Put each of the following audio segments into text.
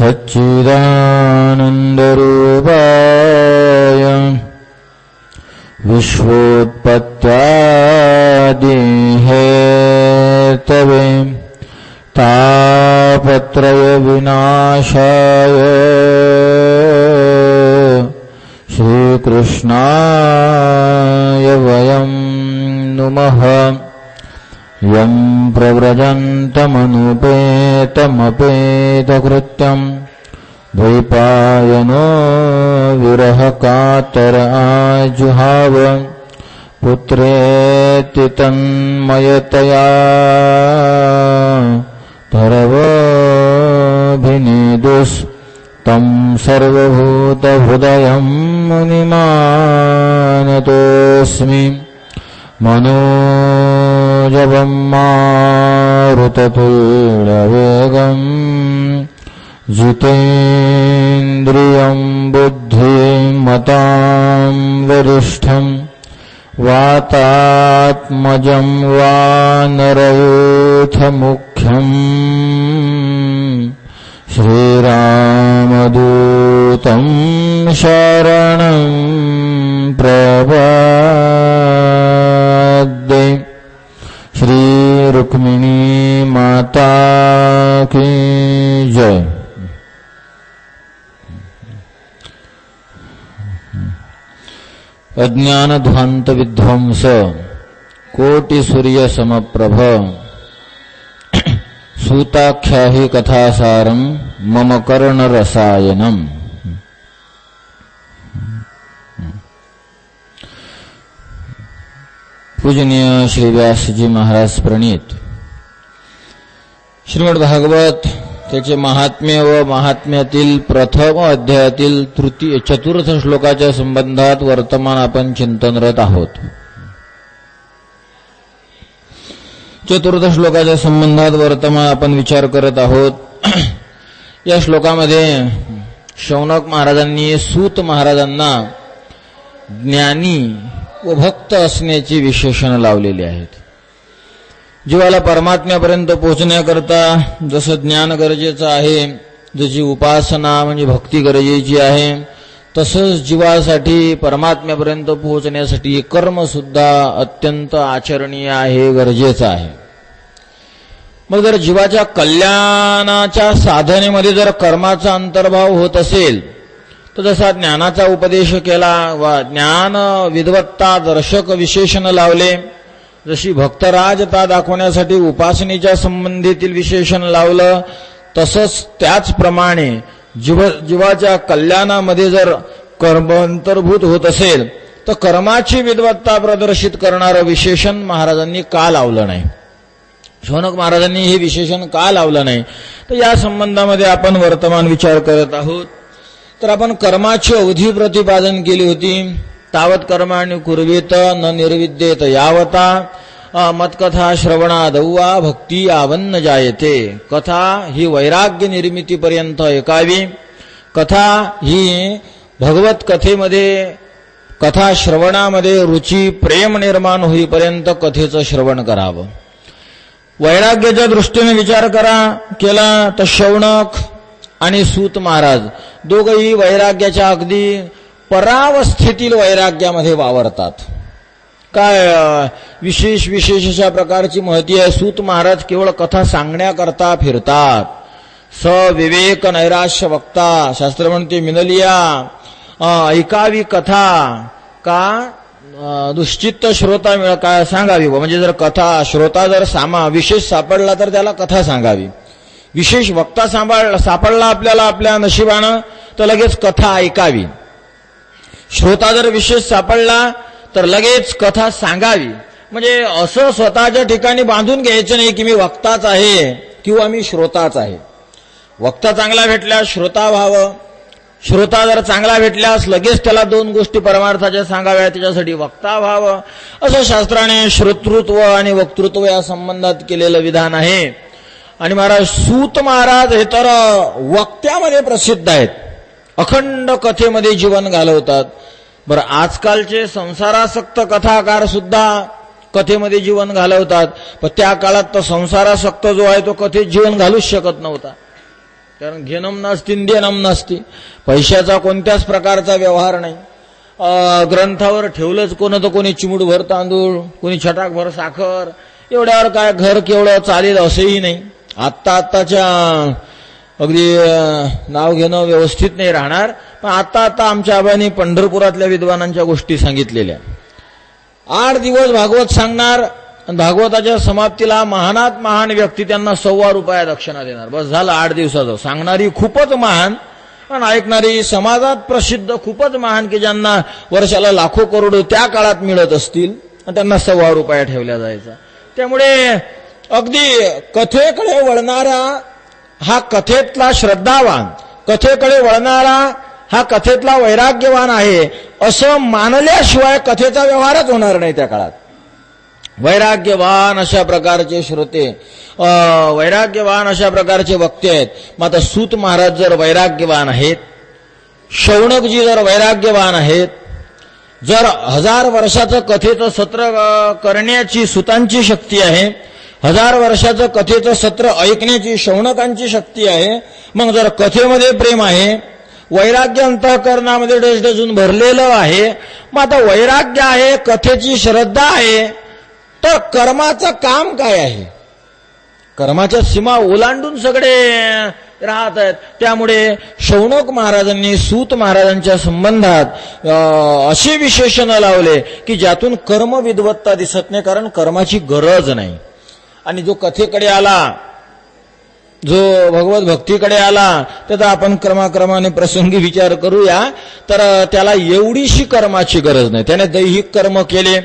सच्चिदानन्दरूपाय विश्वोत्पत्त्यादिहेतवे तापत्रयविनाशाय श्रीकृष्णाय वयं नुमः। यं प्रव्रजन्तमनुपेतमपेतकृत्यं द्वैपायनो विरहकातर आजुहाव पुत्रेति तन्मयतया तरवोऽभिनेदुस्तं सर्वभूतहृदयं मुनिमानतोऽस्मि। मनोजवं मारुततुल्यवेगं जितेन्द्रियं बुद्धिमतां वरिष्ठं वातात्मजं वानरयूथमुख्यं श्रीरामदूतं शरणं प्रपद्ये। श्री रुक्मिणी माता की जय। अज्ञानध्वांत विध्वंस कोटि सूर्य समप्रभ सूताख्या हि कथासारं मम कर्ण रसायनम। पूजनीय श्री व्यासजी महाराज प्रणीत श्रीमद भागवत त्याचे महात्म्य व महात्म्यातील प्रथम अध्यायातील चतुर्थ श्लोकाच्या संबंधात वर्तमान आपण चिंतनरत आहोत। चतुर्थ श्लोकाच्या संबंधात वर्तमान आपण विचार करत आहोत। या श्लोकामध्ये शौनक महाराजांनी सूत महाराजांना ज्ञानी व भक्त असण्याची विशेषण लावलेली आहेत। जीवाला परमात्म्यापर्यंत पोहोचण्याकरता जसं ज्ञान गरजेचं आहे, जशी उपासना म्हणजे भक्ती गरजेची आहे, तसंच जीवासाठी परमात्म्यापर्यंत पोहोचण्यासाठी कर्म सुद्धा अत्यंत आचरणीय आहे, गरजेचं आहे। मग जर जीवाच्या कल्याणाच्या साधनेमध्ये जर कर्माचा अंतर्भाव होत असेल तर जसा ज्ञानाचा उपदेश केला वा ज्ञान विद्वत्ता दर्शक विशेषण लावले, जशी भक्तराजता दाखवण्यासाठी उपासनेच्या संबंधीतील विशेषण लावलं, तसंच त्याचप्रमाणे जीवाच्या कल्याणामध्ये जर कर्म अंतर्भूत होत असेल तर कर्माची विद्वत्ता प्रदर्शित करणारं विशेषण महाराजांनी का लावलं नाही, शौनक महाराजांनी हे विशेषण का लावलं नाही, तर या संबंधामध्ये आपण वर्तमान विचार करत आहोत। तर आपण कर्माची अवधी प्रतिपादन केली होती। तावत कर्माणि कुर्वेत न निर्विद्येत यावता मत्कथा श्रवणादौवा भक्ती आवन्न जायते। कथा ही वैराग्य निर्मितीपर्यंत ऐकावी। कथा ही भगवत कथेमध्ये कथा श्रवणामध्ये रुची प्रेम निर्माण होईपर्यंत कथेचं श्रवण करावं। वैराग्याच्या दृष्टीने विचार केला तर शौनक आणि सूत महाराज दोघंही वैराग्याच्या अगदी परावस्थेतील वैराग्यामध्ये वावरतात। काय विशेष अशा प्रकारची महती आहे। सूत महाराज केवळ कथा सांगण्याकरता फिरतात। सविवेक नैराश्य वक्ता शास्त्र म्हणते मिनलिया ऐकावी कथा का दुश्चित्त श्रोता काय सांगावी। म्हणजे जर कथा श्रोता जर विशेष सापडला तर त्याला कथा सांगावी। विशेष वक्ता सापडला आपल्याला आपल्या नशिबानं तर लगेच कथा ऐकावी। श्रोता जर विशेष सापडला तर लगेच कथा सांगावी। म्हणजे असं स्वतःच्या ठिकाणी बांधून घ्यायचं नाही की मी वक्ताच आहे किंवा मी श्रोताच आहे। वक्ता चांगला भेटल्यास श्रोता व्हावं, श्रोता जर चांगला भेटल्यास लगेच त्याला दोन गोष्टी परमार्थाच्या सांगाव्या, त्याच्यासाठी वक्ता व्हावं। असं शास्त्राने श्रोतृत्व आणि वक्तृत्व या संबंधात केलेलं विधान आहे। आणि महाराज सूत महाराज हे तर वक्त्यामध्ये प्रसिद्ध आहेत, अखंड कथेमध्ये जीवन घालवतात। बरं, आजकालचे संसारासक्त कथाकार सुद्धा कथेमध्ये जीवन घालवतात, पण त्या काळात तर संसारासक्त जो आहे तो कथेत जीवन घालूच शकत नव्हता। कारण घेणं नसती देणं नसती, पैशाचा कोणत्याच प्रकारचा व्यवहार नाही. ग्रंथावर ठेवलंच कोणं तर कोणी चिमूटभर तांदूळ, कोणी छटाकभर साखर, एवढ्यावर काय घर केवढं चालेल असंही नाही. आत्ताच्या अगदी नाव घेणं व्यवस्थित नाही राहणार, पण आता आमच्या आबांनी पंढरपुरातल्या विद्वानांच्या गोष्टी सांगितलेल्या. 8 दिवस भागवत सांगणार, भागवताच्या समाप्तीला महानात महान व्यक्ती त्यांना ₹1.25 दक्षिणा देणार. बस झालं 8 दिवसाचं. सांगणारी खूपच महान आणि ऐकणारी समाजात प्रसिद्ध खूपच महान, की ज्यांना वर्षाला लाखो करोड त्या काळात मिळत असतील, आणि त्यांना ₹1.25 ठेवल्या जायचा. त्यामुळे अगदी कथेकडे वळणारा हा कथेतला श्रद्धावान, कथेकडे वळणारा हा कथेतला वैराग्यवान आहे असं मानल्याशिवाय कथेचा व्यवहारच होणार नाही त्या काळात. वैराग्यवान अशा प्रकारचे श्रोते, वैराग्यवान अशा प्रकारचे वक्ते आहेत. मग आता सूत महाराज जर वैराग्यवान आहेत, शौनकजी जर वैराग्यवान आहेत, जर 1000 वर्षाचं कथेचं सत्र करण्याची सुतांची शक्ती आहे, 1000 वर्षाचं कथेचं सत्र ऐकण्याची शौनकांची शक्ती आहे, मग जर कथेमध्ये प्रेम आहे, वैराग्य अंतःकरणामध्ये डसडसून भरलेलं आहे, मग आता वैराग्य आहे, कथेची श्रद्धा आहे, तर कर्माचं काम काय आहे? कर्माच्या सीमा ओलांडून सगळे राहत आहेत. त्यामुळे शौनक महाराजांनी सूत महाराजांच्या संबंधात असे विशेषण लावले की ज्यातून कर्म विद्वत्ता दिसत नाही, कारण कर्माची गरज नाही. आणि जो कथेकडे आला, जो भगवत भक्तीकडे आला, त्याचा आपण क्रमाक्रमाने प्रसंगी विचार करूया, तर त्याला एवढीशी कर्माची गरज नाही. त्याने दैहिक कर्म केले,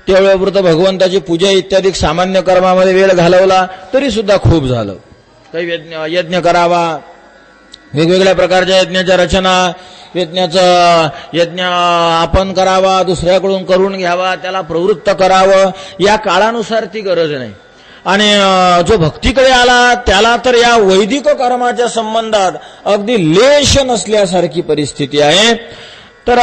तेवढ्यापुरत भगवंताची पूजा इत्यादी सामान्य कर्मामध्ये वेळ घालवला तरी सुद्धा खूप झालं. काही यज्ञ करावा, वेगवेगळ्या प्रकारच्या यज्ञाच्या रचना, यज्ञ आपण करावा, दुसऱ्याकडून करून घ्यावा, त्याला प्रवृत्त करावं, या काळानुसार ती गरज नाही. आणि जो भक्तीकडे आला त्याला तर या वैदिक कर्माच्या संबंधात अगदी लेश नसल्यासारखी परिस्थिती आहे. तर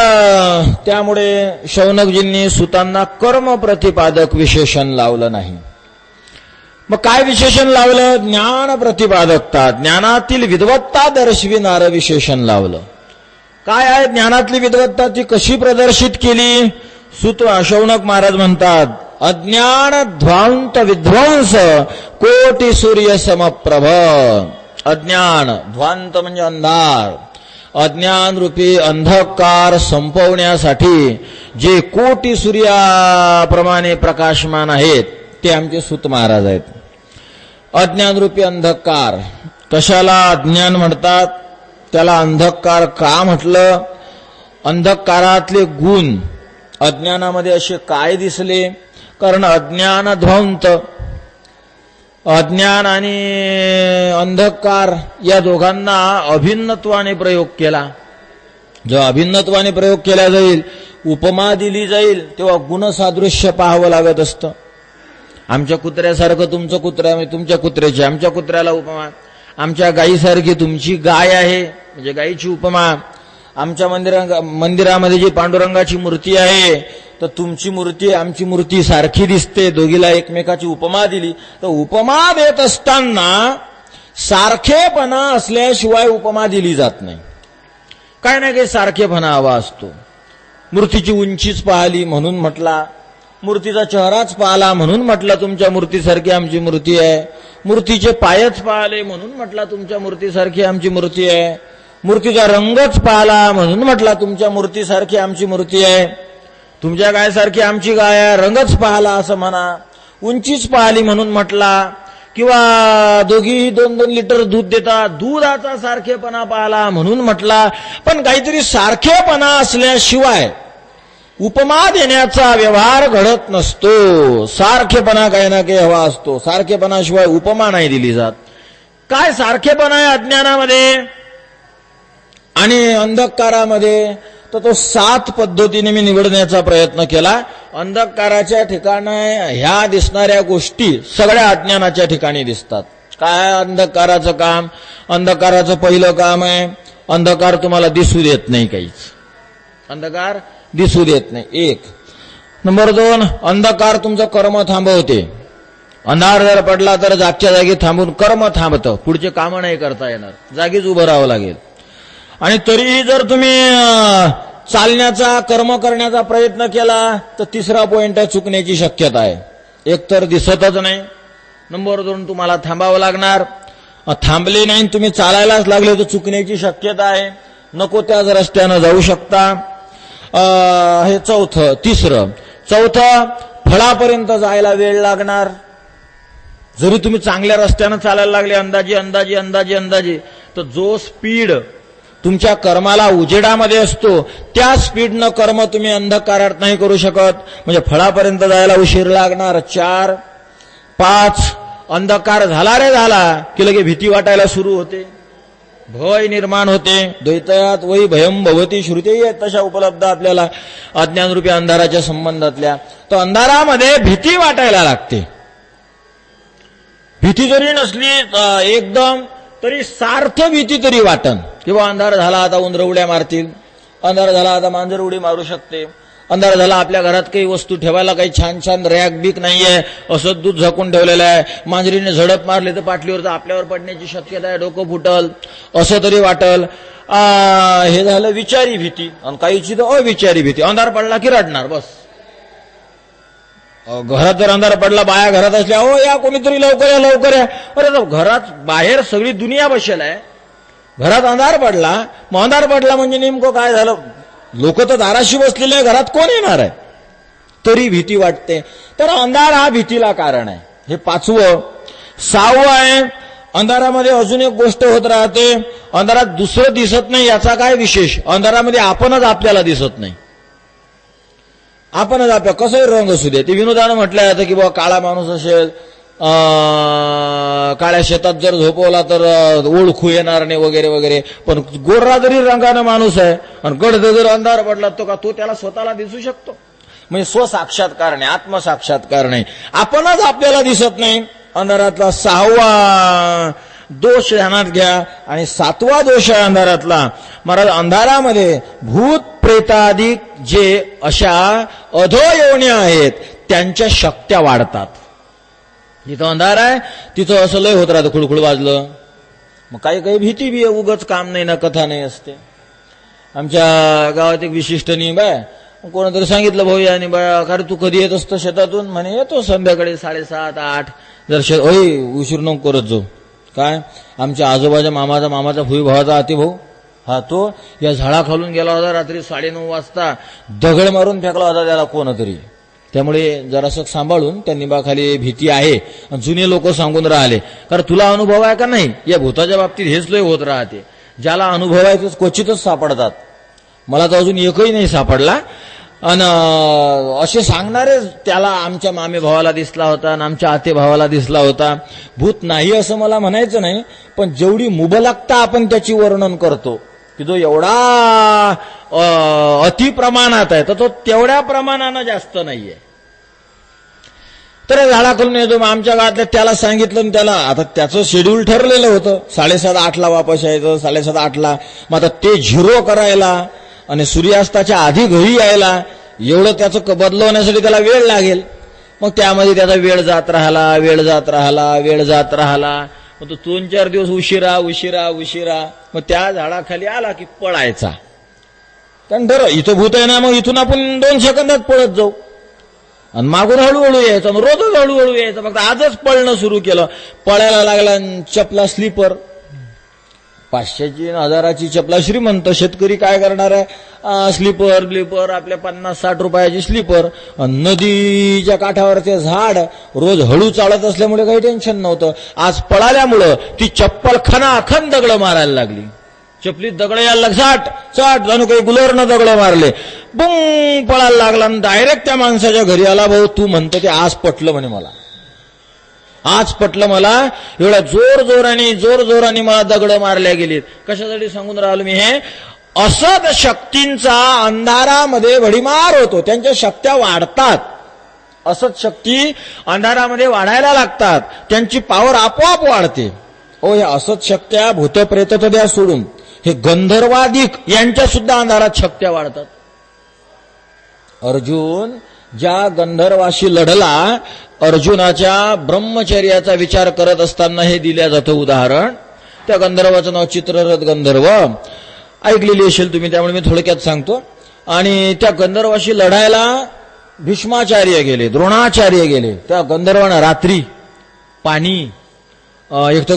त्यामुळे शौनकजींनी सुतांना कर्म प्रतिपादक विशेषण लावलं नाही. मग काय विशेषण लावलं? ज्ञान प्रतिपादकता, ज्ञानातील विद्वत्ता दर्शविणारं विशेषण लावलं. काय आहे ज्ञानातली विद्वत्ता? ती कशी प्रदर्शित केली? शौनक महाराज म्हणतात, अज्ञान ध्वांत विध्वंस कोटी सूर्य समप्रभ. अज्ञान ध्वांत म्हणजे अंधार, अज्ञान रूपी अंधकार संपवण्यासाठी जे कोटी सूर्याप्रमाणे प्रकाशमान आहेत ते आमचे सूत महाराज आहेत. अज्ञान रूपी अंधकार, कशाला अज्ञान म्हणतात, त्याला अंधकार का म्हटलं? अंधकारातले गुण अज्ञानामध्ये असे काय दिसले? कारण अज्ञान ध्वंत, अज्ञान आणि अंधकार या दोघांना अभिन्नत्वाने प्रयोग केला. जेव्हा अभिन्नत्वाने प्रयोग केला जाईल, उपमा दिली जाईल, तेव्हा गुणसादृश्य पाहावं लागत असतं. आमच्या कुत्र्यासारखं तुमचं कुत्रा, तुमच्या कुत्र्याची आमच्या कुत्र्याला उपमा, आमच्या गायीसारखी तुमची गाय आहे म्हणजे गायीची उपमा, आमच्या मंदिरामध्ये जी पांडुरंगाची मूर्ती आहे तर तुमची मूर्ती आमची मूर्ती सारखी दिसते, दोघीला एकमेकाची उपमा दिली. तर उपमा देत असताना सारखेपणा असल्याशिवाय उपमा दिली जात नाही. काय नाही काही सारखेपणा हवा असतो. मूर्तीची उंचीच पाहिली म्हणून म्हटला, मूर्तीचा चेहराच पाहिला म्हणून म्हटला तुमच्या मूर्तीसारखी आमची मूर्ती आहे, मूर्तीचे पायच पाहिले म्हणून म्हटला तुमच्या मूर्तीसारखी आमची मूर्ती आहे, मूर्तीचा रंगच पाहिला म्हणून म्हटला तुमच्या मूर्तीसारखी आमची मूर्ती आहे, तुमच्या गायसारखी आमची गाय आहे, रंगच पाहिला असं म्हणा, उंचीच पाहिली म्हणून म्हटला, किंवा दोघी 2-2 लिटर दूध देतात, दुधाचा सारखेपणा पाहिला म्हणून म्हटला. पण काहीतरी सारखेपणा असल्याशिवाय उपमा देण्याचा व्यवहार घडत नसतो. सारखेपणा काही ना काही हवा असतो, सारखेपणाशिवाय उपमा नाही दिली जात. काय सारखेपणा आहे अज्ञानामध्ये आणि अंधकारामध्ये? तर तो 7 पद्धतीने मी निवडण्याचा प्रयत्न केला. अंधकाराच्या ठिकाणी ह्या दिसणाऱ्या गोष्टी सगळ्या अज्ञानाच्या ठिकाणी दिसतात. काय अंधकाराचं काम? अंधकाराचं पहिलं काम आहे, अंधकार तुम्हाला दिसू देत नाही, काहीच अंधकार दिसू देत नाही. 1. नंबर 2, अंधकार तुमचं कर्म थांबवते. अंधार जर पडला तर जागच्या जागी थांबून कर्म थांबतं, पुढचे कामं नाही करता येणार, जागीच उभं राहावं लागेल. आणि तरीही जर तुम्ही चालण्याचा कर्म करण्याचा प्रयत्न केला तर तिसरा पॉइंट आहे, चुकण्याची शक्यता आहे. एकतर दिसतच नाही, नंबर 2 तुम्हाला थांबावं लागणार, थांबले नाही तुम्ही चालायलाच लागले तर चुकण्याची शक्यता आहे, नको त्याच रस्त्यानं जाऊ शकता. हे तिसरं फळापर्यंत जायला वेळ लागणार. जरी तुम्ही चांगल्या रस्त्यानं चालायला लागले अंदाजे तर जो स्पीड तुमच्या कर्माला उजेडामध्ये असतो त्या स्पीडनं कर्म तुम्ही अंधकारात नाही करू शकत, म्हणजे फळापर्यंत जायला उशीर लागणार. 4, 5 अंधकार झाला रे झाला की लगे भीती वाटायला सुरू होते, भय निर्माण होते. द्वैतयात वै भयम भवती श्रुती आहेत तशा उपलब्ध आपल्याला अज्ञानरूपी अंधाराच्या संबंधातल्या. तो अंधारामध्ये भीती वाटायला लागते. भीती जरी नसली एकदम तरी सार्थ भीती तरी वाटन, किंवा अंधार झाला आता उंदरं उड्या मारतील, अंधार झाला आता मांजर उडी मारू शकते, अंधार झाला आपल्या घरात काही वस्तू ठेवायला काही छान छान रॅक बीक नाहीये, असं दूध झाकून ठेवलेलं आहे, मांजरीने झडप मारली तर पाटलीवर तर आपल्यावर पडण्याची शक्यता आहे, डोकं फुटल असं तरी वाटल. हे झालं विचारी भीती. आणि काहीची तर अविचारी भीती, अंधार पडला की रडणार बस. घरात जर अंधार पडला, बाया घरात असल्या, हो या कोणीतरी लवकर या लवकर या. अरे घरात बाहेर सगळी दुनिया बसेल आहे, घरात अंधार पडला, मग अंधार पडला म्हणजे नेमकं काय झालं, लोक तर दाराशी बसलेले आहे, घरात कोण येणार आहे, तरी भीती वाटते. तर अंधार हा भीतीला कारण आहे. हे 5वं. 6वं आहे, अंधारामध्ये अजून एक गोष्ट होत राहते, अंधारात दुसरं दिसत नाही. याचा काय विशेष, अंधारामध्ये आपणच आपल्याला दिसत नाही. आपणच आपल्या कसंही रंग असू दे. ते विनोदानं म्हटलं जातं की बाबा काळा माणूस असेल, काळ्या शेतात जर झोपवला तर ओळखू येणार नाही वगैरे वगैरे, पण गोरा जरी रंगानं माणूस आहे आणि गडद जर अंधार पडला तो त्याला स्वतःला दिसू शकतो. म्हणजे स्वसाक्षात्कार नाही, आत्मसाक्षात्कार नाही, आपणच आपल्याला दिसत नाही. अंधारातला 6वा दोष ध्यानात घ्या. आणि 7वा दोष आहे अंधारातला, महाराज अंधारामध्ये भूत प्रेतादिक जे अशा अधोयोन्या आहेत त्यांच्या शक्त्या वाढतात. जिथं अंधार आहे तिथं असं लय होत राहतं, खुळखुळ वाजलं, मग काही भीती बी उगच काम नाही ना कथा नाही असते. आमच्या गावात एक विशिष्ट नियम आहे, कोणातरी सांगितलं भाऊ या निंबा, अरे तू कधी येत असतो शेतातून, म्हणे येतो संध्याकाळी 7:30 8. जर होय उशीर नको करत जाऊ. काय, आमच्या आजोबाच्या मामाचा भुई भावाचा आते भाऊ, हा तो या झाडाखालून गेला होता रात्री 9:30 वाजता, दगड मारून फेकला होता त्याला कोणतरी. त्यामुळे जरासं सांभाळून त्या निंबाखाली भीती आहे. जुने लोक सांगून राहिले, कारण तुला अनुभव आहे का नाही, या भूताच्या बाबतीत हेच लय होत राहते. ज्याला अनुभव आहे तेच क्वचितच सापडतात. मला तर अजून एकही नाही सापडला. आणि असे सांगणारे, त्याला आमच्या मामे भावाला दिसला होता आणि आमच्या आते भावाला दिसला होता. भूत नाही असं मला म्हणायचं नाही, पण जेवढी मुबलकता आपण त्याची वर्णन करतो की जो एवढा अति प्रमाणात आहे तर तो तेवढ्या प्रमाणानं जास्त नाहीये. तर झाडाखालून येतो. मग आमच्या गावातल्या त्याला सांगितलं आणि त्याला आता त्याचं शेड्यूल ठरलेलं होतं, 7:30 8ला वापस यायचं, 7:30 8ला. मग आता ते 0 करायला आणि सूर्यास्ताच्या आधी घरी यायला एवढं त्याचं बदलवण्यासाठी त्याला वेळ लागेल. मग त्यामध्ये त्याचा वेळ जात राहिला. मग तो 2-4 दिवस उशिरा. मग त्या झाडाखाली आला की पळायचा. कारण ठर इथं भूत आहे ना, मग इथून आपण 2 सेकंदात पळत जाऊ. आणि मागून हळूहळू यायचं, मग रोजच हळूहळू यायचं. फक्त आजच पळणं सुरू केलं, पळायला लागला. चपला स्लीपर, 500ची 1000ची चपला श्रीमंत. शेतकरी काय करणार आहे, स्लीपर आपल्या 50-60 रुपयाची स्लीपर. नदीच्या काठावरचे झाड रोज हळू चालत असल्यामुळे काही टेन्शन नव्हतं. आज पळाल्यामुळं ती चप्पल खणाखण दगड मारायला लागली. चपलीत दगड यायला चाट जणू काही गुलरनं दगड मारले. बुंग पळायला लागला आणि डायरेक्ट त्या माणसाच्या घरी आला. भाऊ तू म्हणतो ते आज पटलं म्हणे मला, आज पटलं मला. एवढ्या जोराने मला दगड मारल्या गेलीत. कशासाठी सांगून राहिलो मी हे, असत शक्तींचा अंधारामध्ये भडीमार होतो, त्यांच्या शक्त्या वाढतात. असत शक्ती अंधारामध्ये वाढायला लागतात, त्यांची पावर आपोआप वाढते. या असत शक्त्या भूतप्रेत द्या सोडून, हे गंधर्वादिक यांच्या सुद्धा अंधारात शक्त्या वाढतात. अर्जुन ज्या गंधर्वाशी लढला, अर्जुनाच्या ब्रह्मचर्याचा विचार करत असताना हे दिल्या जातं उदाहरण. त्या गंधर्वाचं नाव चित्ररथ गंधर्व, ऐकलेली असेल तुम्ही, त्यामुळे मी थोडक्यात सांगतो. आणि त्या गंधर्वाशी लढायला भीष्माचार्य गेले, द्रोणाचार्य गेले. त्या गंधर्वानं रात्री पाणी, एक तर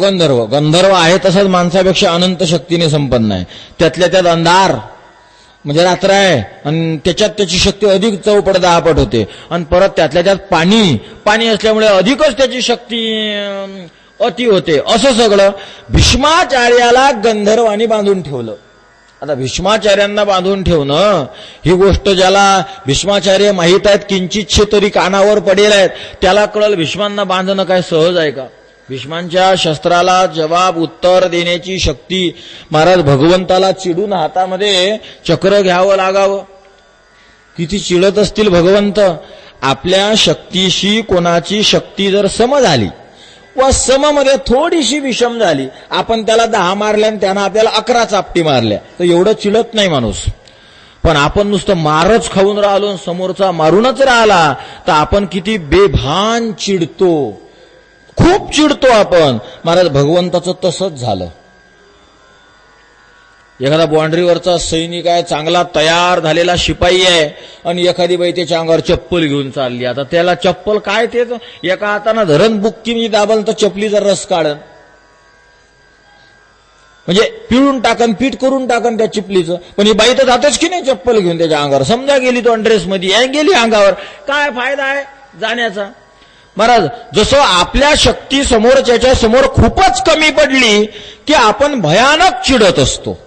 गंधर्व आहे तसाच माणसापेक्षा अनंत शक्तीने संपन्न आहे. त्यातल्या त्यात अंधार म्हणजे रात्र आहे आणि त्याच्यात त्याची शक्ती अधिक चौपट दहापट होते. आणि परत त्यातल्या त्यात पाणी असल्यामुळे अधिकच त्याची शक्ती अति होते. असं सगळं भीष्माचार्याला गंधर्वानी बांधून ठेवलं. आता भीष्माचार्यांना बांधून ठेवणं ही गोष्ट ज्याला भीष्माचार्य माहीत आहेत, किंचितशे तरी कानावर पडेल आहेत, त्याला कळलं भीष्मांना बांधणं काय सहज आहे का. भीष्मांच्या शस्त्राला जवाब उत्तर देण्याची शक्ती, महाराज भगवंताला चिडून हातामध्ये चक्र घ्यावं लागावं. किती चिडत असतील भगवंत. आपल्या शक्तीशी कोणाची शक्ती जर सम झाली व सममध्ये थोडीशी विषम झाली, आपण त्याला 10 मारल्या आणि त्यानं आपल्याला 11 चापटी मारल्या, तर एवढं चिडत नाही माणूस. पण आपण नुसतं मारच खाऊन राहिलो, समोरचा मारूनच राहिला, तर आपण किती बेभान चिडतो, खूप चिडतो आपण. महाराज भगवंताचं तसंच झालं. एखादा बाँड्रीवरचा सैनिक आहे, चांगला तयार झालेला शिपाई आहे, आणि एखादी बाई त्याच्या अंगावर चप्पल घेऊन चालली. आता त्याला चप्पल काय, ते एका हातानं धरण बुक्की मी दाबल तर चपलीचा रस काढन, म्हणजे पिळून टाकन, पीठ करून टाकन त्या चिपलीचं. पण ही बाई तर जातेच की नाही चप्पल घेऊन त्याच्या अंगावर. समजा गेली तो ड्रेसमध्ये, गेली अंगावर, काय फायदा आहे जाण्याचा. महाराज जसं आपल्या शक्ती समोरच्या समोर खूपच कमी पडली की आपण भयानक चिडत असतो.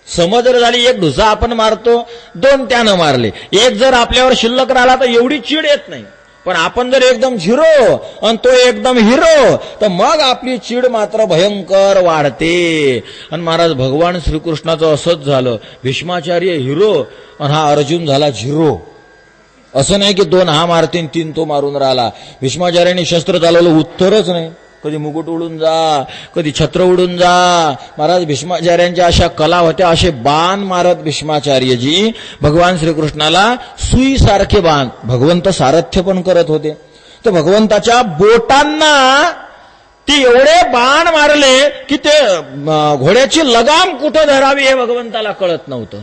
समज जर झाली, एक ढुसा आपण मारतो, 2 त्यानं मारले, एक जर आपल्यावर शिल्लक राहिला तर एवढी चिड येत नाही. पण आपण जर एकदम झिरो आणि तो एकदम हिरो, तर मग आपली चिड मात्र भयंकर वाढते. आणि महाराज भगवान श्रीकृष्णाचं असंच झालं. भीष्माचार्य हिरो आणि हा अर्जुन झाला झिरो. असं नाही की 2 हा मारते 3 तो मारून राहिला. भीष्माचार्यांनी शस्त्र चालवलं, उत्तरच नाही. कधी मुकुट उडून जा, कधी छत्र उडून जा. महाराज भीष्माचार्यांच्या अशा कला होत्या, असे बाण मारत भीष्माचार्यजी भगवान श्रीकृष्णाला सुईसारखे बाण. भगवंत सारथ्य पण करत होते. तर भगवंताच्या बोटांना ती एवढे बाण मारले की ते घोड्याची लगाम कुठं धरावी हे भगवंताला कळत नव्हतं.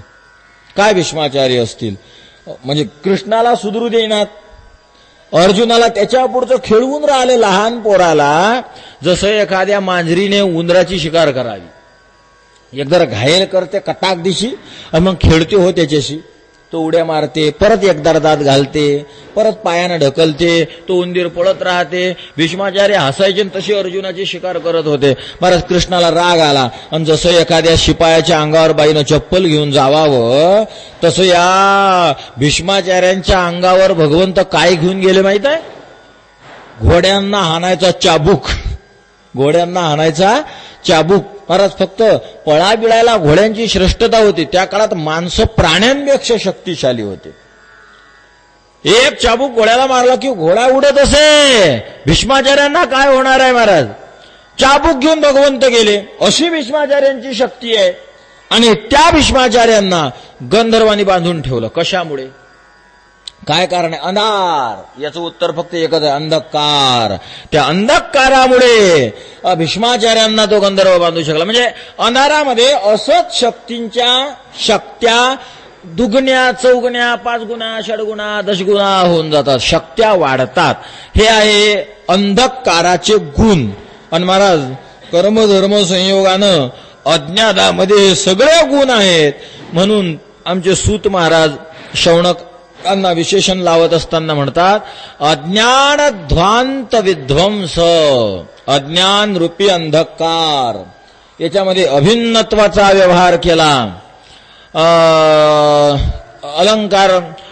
काय भीष्माचार्य असतील. म्हणजे कृष्णाला सुधरू देईनात, अर्जुनाला त्याच्या पुढचं खेळवून राहिले. लहान पोराला जसं एखाद्या मांजरीने उंदराची शिकार करावी, एकदा घायल करते कटाक दिशी आणि मग खेळते हो त्याच्याशी. तो उड्या मारते, परत एकदा दात घालते, परत पायानं ढकलते, तो उंदीर पळत राहते. भीष्माचार्य हसायचे तशी अर्जुनाची शिकार करत होते. महाराज कृष्णाला राग आला आणि जसं एखाद्या शिपायाच्या अंगावर बाईनं चप्पल घेऊन जावावं, तसं या भीष्माचार्यांच्या अंगावर भगवंत काय घेऊन गेले माहित आहे? घोड्यांना हाणायचा चाबूक. घोड्यांना हाणायचा चाबूक. महाराज फक्त पळा बिळायला घोड्यांची श्रेष्ठता होती. त्या काळात माणसं प्राण्यांपेक्षा शक्तिशाली होते. एक चाबूक घोड्याला मारला की घोडा उडत असे. भीष्माचार्यांना काय होणार आहे महाराज? चाबूक घेऊन भगवंत गेले. अशी भीष्माचार्यांची शक्ती आहे. आणि त्या भीष्माचार्यांना गंधर्वांनी बांधून ठेवलं. कशामुळे? काय कारण आहे? अंधार. याचं उत्तर फक्त एकच आहे, अंधकार. त्या अंधकारामुळे भीष्माचार्यांना तो गंधर्व बांधू शकला. म्हणजे अंधारामध्ये असत शक्तींच्या शक्त्या दुगण्या, चौगुण्या, 5 गुणा, 6 गुणा, 10 गुणा होऊन जातात. शक्त्या वाढतात. हे आहे अंधकाराचे गुण. आणि महाराज कर्मधर्म संयोगानं अज्ञानामध्ये सगळे गुण आहेत. म्हणून आमचे सूत महाराज शौनक त्यांना विशेषण लावत असताना म्हणतात, अज्ञान ध्वांत विध्वंस. अज्ञान रूपी अंधकार याच्यामध्ये अभिन्नत्वाचा व्यवहार केला.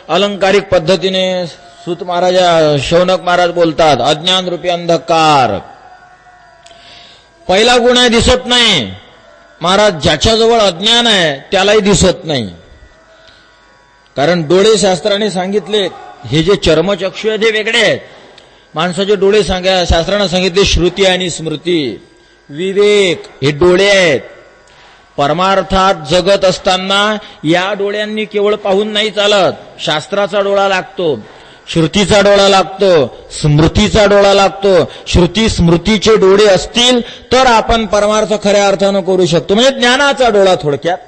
अलंकारिक पद्धतीने सूत महाराज शौनक महाराज बोलतात, अज्ञान रूपी अंधकार. पहिला गुण आहे दिसत नाही. महाराज ज्याच्याजवळ अज्ञान आहे त्यालाही दिसत नाही. कारण डोळे शास्त्राने सांगितले, हे जे चर्मचक्षु आहे ते वेगळे आहेत. माणसाचे डोळे शास्त्राने सांगितले श्रुती आणि स्मृती, विवेक हे डोळे आहेत. परमार्थात जगत असताना या डोळ्यांनी केवळ पाहून नाही चालत, शास्त्राचा डोळा लागतो. श्रुतीचा डोळा लागतो, स्मृतीचा डोळा लागतो. श्रुती स्मृतीचे डोळे असतील तर आपण परमार्थ खऱ्या अर्थानं करू शकतो. म्हणजे ज्ञानाचा डोळा थोडक्यात.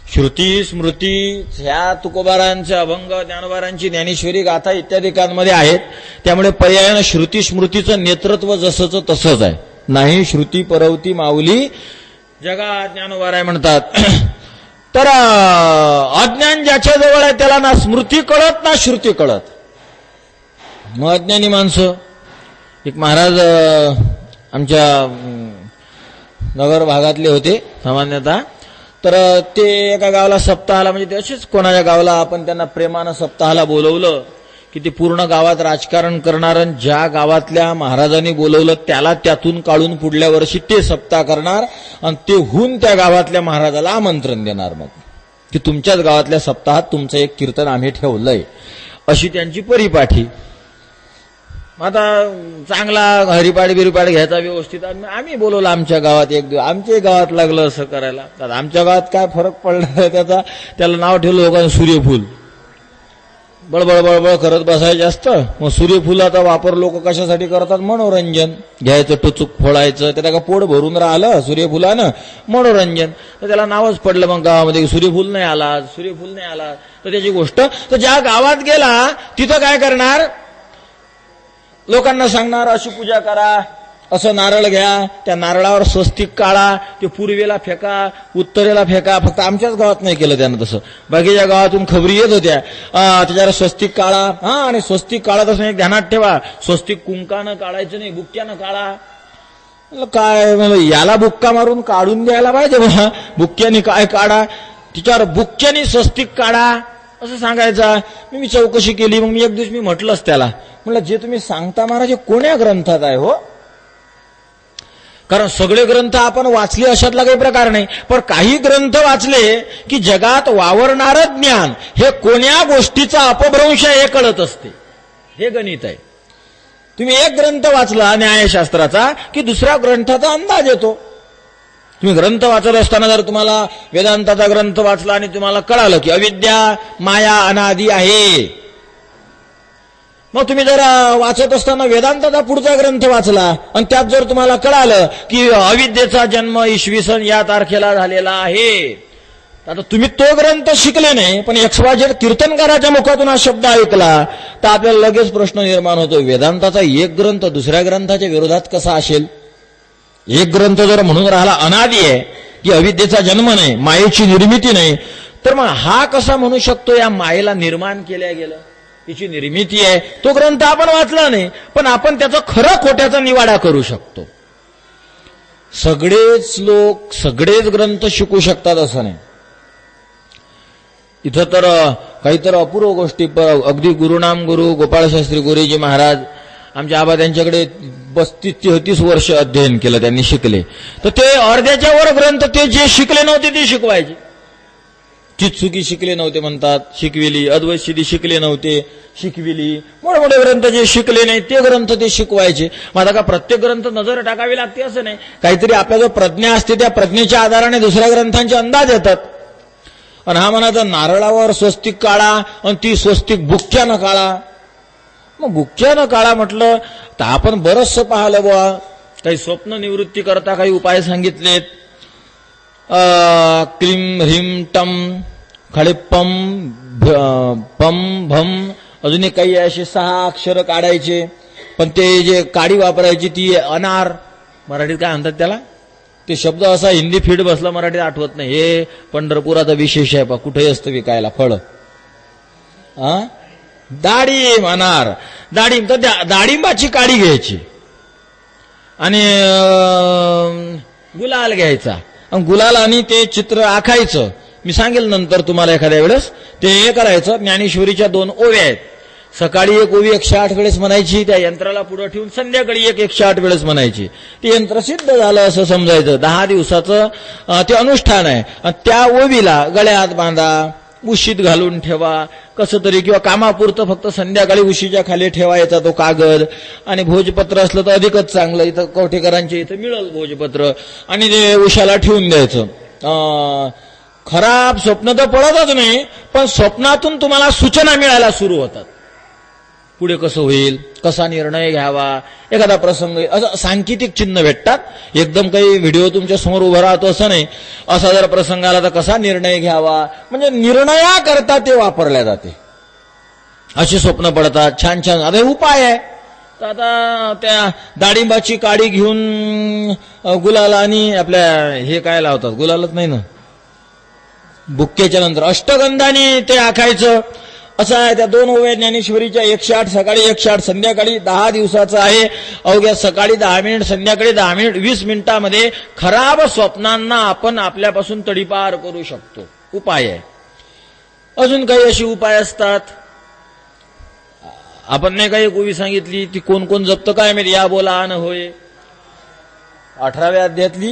श्रुती स्मृती ह्या तुकोबारांच्या अभंग, ज्ञानोबारांची ज्ञानेश्वरी गाथा इत्यादिकांमध्ये आहेत. त्यामुळे पर्यायानं श्रुती स्मृतीचं नेतृत्व जसंच तसंच आहे. नाही श्रुती परवती माऊली जगा ज्ञानोबाराय म्हणतात. तर अज्ञान ज्याच्या जवळ आहे त्याला ना स्मृती कळत ना श्रुती कळत. मग अज्ञानी माणसं. एक महाराज आमच्या नगर भागातले होते सामान्यतः. तर ते एका गावाला सप्ताहाला, म्हणजे ते असेच कोणाच्या गावाला आपण त्यांना प्रेमानं सप्ताहाला बोलवलं की ते पूर्ण गावात राजकारण करणार. ज्या गावातल्या महाराजांनी बोलवलं त्याला त्यातून काढून पुढल्या वर्षी ते सप्ताह करणार आणि ते होऊन त्या गावातल्या महाराजाला आमंत्रण देणार. मग की तुमच्याच गावातल्या सप्ताहात तुमचं एक कीर्तन आम्ही ठेवलंय, अशी त्यांची परिपाठी. आता चांगला हरिपाठ बिरिपाठ घ्यायचा व्यवस्थित आम्ही बोलवलं आमच्या गावात. एक दिवस आमच्या गावात लागलं असं करायला. तर आमच्या गावात काय फरक पडला त्याचा, त्याला नाव ठेवलं लोकांनी सूर्यफूल. बळबळ बळबळ करत बसायचे असतं. मग सूर्यफुलाचा वापर लोक कशासाठी करतात? मनोरंजन. घ्यायचं टुचूक फोडायचं, त्याला का पोट भरून राहिलं सूर्यफुलानं, मनोरंजन. तर त्याला नावच पडलं मग गावामध्ये सूर्यफूल नाही आला, सूर्यफूल नाही आला. तर त्याची गोष्ट. तर ज्या गावात गेला तिथं काय करणार? लोकांना सांगणार अशी पूजा करा, असं नारळ घ्या, त्या नारळावर स्वस्तिक काढा, ते पूर्वेला फेका, उत्तरेला फेका. फक्त आमच्याच गावात नाही केलं त्यानं तसं, बाकीच्या गावातून खबरी येत होत्या. त्याच्यावर स्वस्तिक काढा. आणि स्वस्तिक काढत असं एक ध्यानात ठेवा, स्वस्तिक कुंकानं काढायचं नाही, बुक्क्यानं काढा. काय म्हणजे याला बुक्का मारून काढून द्यायला पाहिजे बघा, बुक्क्यानी काय काढा, तिच्यावर बुक्क्यानी स्वस्तिक काढा असं सांगायचा. मी चौकशी केली. मग मी एक दिवस म्हटलंच त्याला, म्हटलं जे तुम्ही सांगता महाराज कोण्या ग्रंथात आहे हो? कारण सगळे ग्रंथ आपण वाचले अशातला काही प्रकार नाही, पण काही ग्रंथ वाचले की जगात वावरणारं ज्ञान हे कोण्या गोष्टीचा अपभ्रंश हे कळत असते. हे गणित आहे. तुम्ही एक ग्रंथ वाचला न्यायशास्त्राचा की दुसऱ्या ग्रंथाचा अंदाज येतो. तुम्ही ग्रंथ वाचत असताना जर तुम्हाला वेदांताचा ग्रंथ वाचला आणि तुम्हाला कळालं की अविद्या माया अनादी आहे, मग तुम्ही जर वाचत असताना वेदांताचा पुढचा ग्रंथ वाचला आणि त्यात जर तुम्हाला कळालं की अविद्येचा जन्म इसवी सन या तारखेला झालेला आहे, आता तुम्ही तो ग्रंथ शिकले नाही पण XYZ कीर्तनकाराच्या मुखातून हा शब्द ऐकला तर आपल्याला लगेच प्रश्न निर्माण होतो, वेदांताचा एक ग्रंथ दुसऱ्या ग्रंथाच्या विरोधात कसा असेल? एक ग्रंथ जर म्हणून राहिला अनादी आहे की अविद्येचा जन्म नाही, मायेची निर्मिती नाही, तर मग हा कसा म्हणू शकतो या मायेला निर्माण केल्या गेलं, तिची निर्मिती आहे? तो ग्रंथ आपण वाचला नाही पण आपण त्याचा खरं खोट्याचा निवाडा करू शकतो. सगळेच लोक सगळेच ग्रंथ शिकू शकतात असं नाही. इथं तर काहीतरी अपूर्व गोष्टी, अगदी गुरुनाम गुरु गोपाळशास्त्री गुरुजी महाराज आमच्या आबा त्यांच्याकडे 32-33 वर्ष अध्ययन केलं, त्यांनी शिकले. तर ते अर्ध्याच्या वर ग्रंथ ते जे शिकले नव्हते ते शिकवायचे. चित्सुकी शिकले नव्हते म्हणतात, शिकविली. अद्वैत सिद्धी शिकले नव्हते, शिकविली. मोठे मोठे ग्रंथ जे शिकले नाही ते ग्रंथ ते शिकवायचे. माझा का प्रत्येक ग्रंथ नजर टाकावी लागते असं नाही. काहीतरी आपल्या जो प्रज्ञा असते त्या प्रज्ञेच्या आधाराने दुसऱ्या ग्रंथांचे अंदाज येतात. आणि हा म्हणाचा नारळावर स्वस्तिक काढा आणि ती स्वस्तिक बुक्क्यानं काढा. मग बुक्क्यानं काढा म्हटलं तर आपण बरंचसं पाहिलं बुवा. काही स्वप्न निवृत्ती करता काही उपाय सांगितलेत. क्लीम ह्रीम टम खळेपम पम भम अजूनही काही असे 6 अक्षर काढायचे. पण ते जे काडी वापरायची ती अनार, मराठीत काय म्हणतात त्याला, ते शब्द असा हिंदी फीड बसला मराठीत आठवत नाही. हे पंढरपुराचा विशेष आहे पा, कुठेही असतं विकायला फळ. डाळिंब, अनार, डाळिंब. तर डाळिंबाची काडी घ्यायची आणि गुलाल घ्यायचा आणि गुलाल आणि ते चित्र आखायचं. मी सांगेल नंतर तुम्हाला एखाद्या वेळेस. ते हे करायचं. ज्ञानेश्वरीच्या 2 ओव्या आहेत. सकाळी एक ओवी 108 वेळेस म्हणायची, त्या यंत्राला पुढे ठेवून संध्याकाळी 108 वेळेस म्हणायची. ते यंत्र सिद्ध झालं असं समजायचं. 10 दिवसाचं ते अनुष्ठान आहे. त्या ओवीला गळ्यात बांधा, उशीत घालून ठेवा कसं तरी, किंवा कामापुरतं फक्त संध्याकाळी उशीच्या खाली ठेवायचा तो कागद. आणि भोजपत्र असलं तर अधिकच चांगलं. इथं कवठेकरांच्या इथं मिळेल भोजपत्र. आणि ते उशाला ठेवून द्यायचं. खराब स्वप्न तर पडतच नाही पण स्वप्नातून तुम्हाला सूचना मिळायला सुरू होतात. पुढे कसं होईल, कसा निर्णय घ्यावा, एखादा प्रसंग, असं सांकेतिक चिन्ह भेटतात. एकदम काही व्हिडिओ तुमच्या समोर उभा राहतो असं नाही. असा जर प्रसंग आला तर कसा निर्णय घ्यावा, म्हणजे निर्णयाकरता ते वापरल्या जाते. अशी स्वप्न पडतात छान छान. आता हे उपाय आहे. तर आता त्या डाळिंबाची काडी घेऊन गुलाला आणि आपल्या हे काय लावतात, गुलालच नाही ना, बुक्केच्या नंतर अष्टगंधाने ते आखायचं. असं आहे. त्या 2 ओव्या ज्ञानेश्वरीच्या 108 सकाळी 108 संध्याकाळी 10 दिवसाचं आहे. अवघ्या सकाळी 10 मिनिट, संध्याकाळी 10 मिनिट, 20 मिनिटांमध्ये खराब स्वप्नांना आपण आपल्यापासून तडीपार करू शकतो. उपाय आहे. अजून काही अशी उपाय असतात. आपण नाही काही ओवी सांगितली, ती कोण कोण जपतं काय माहिती. या बोला आन होय 18व्या अध्यायातली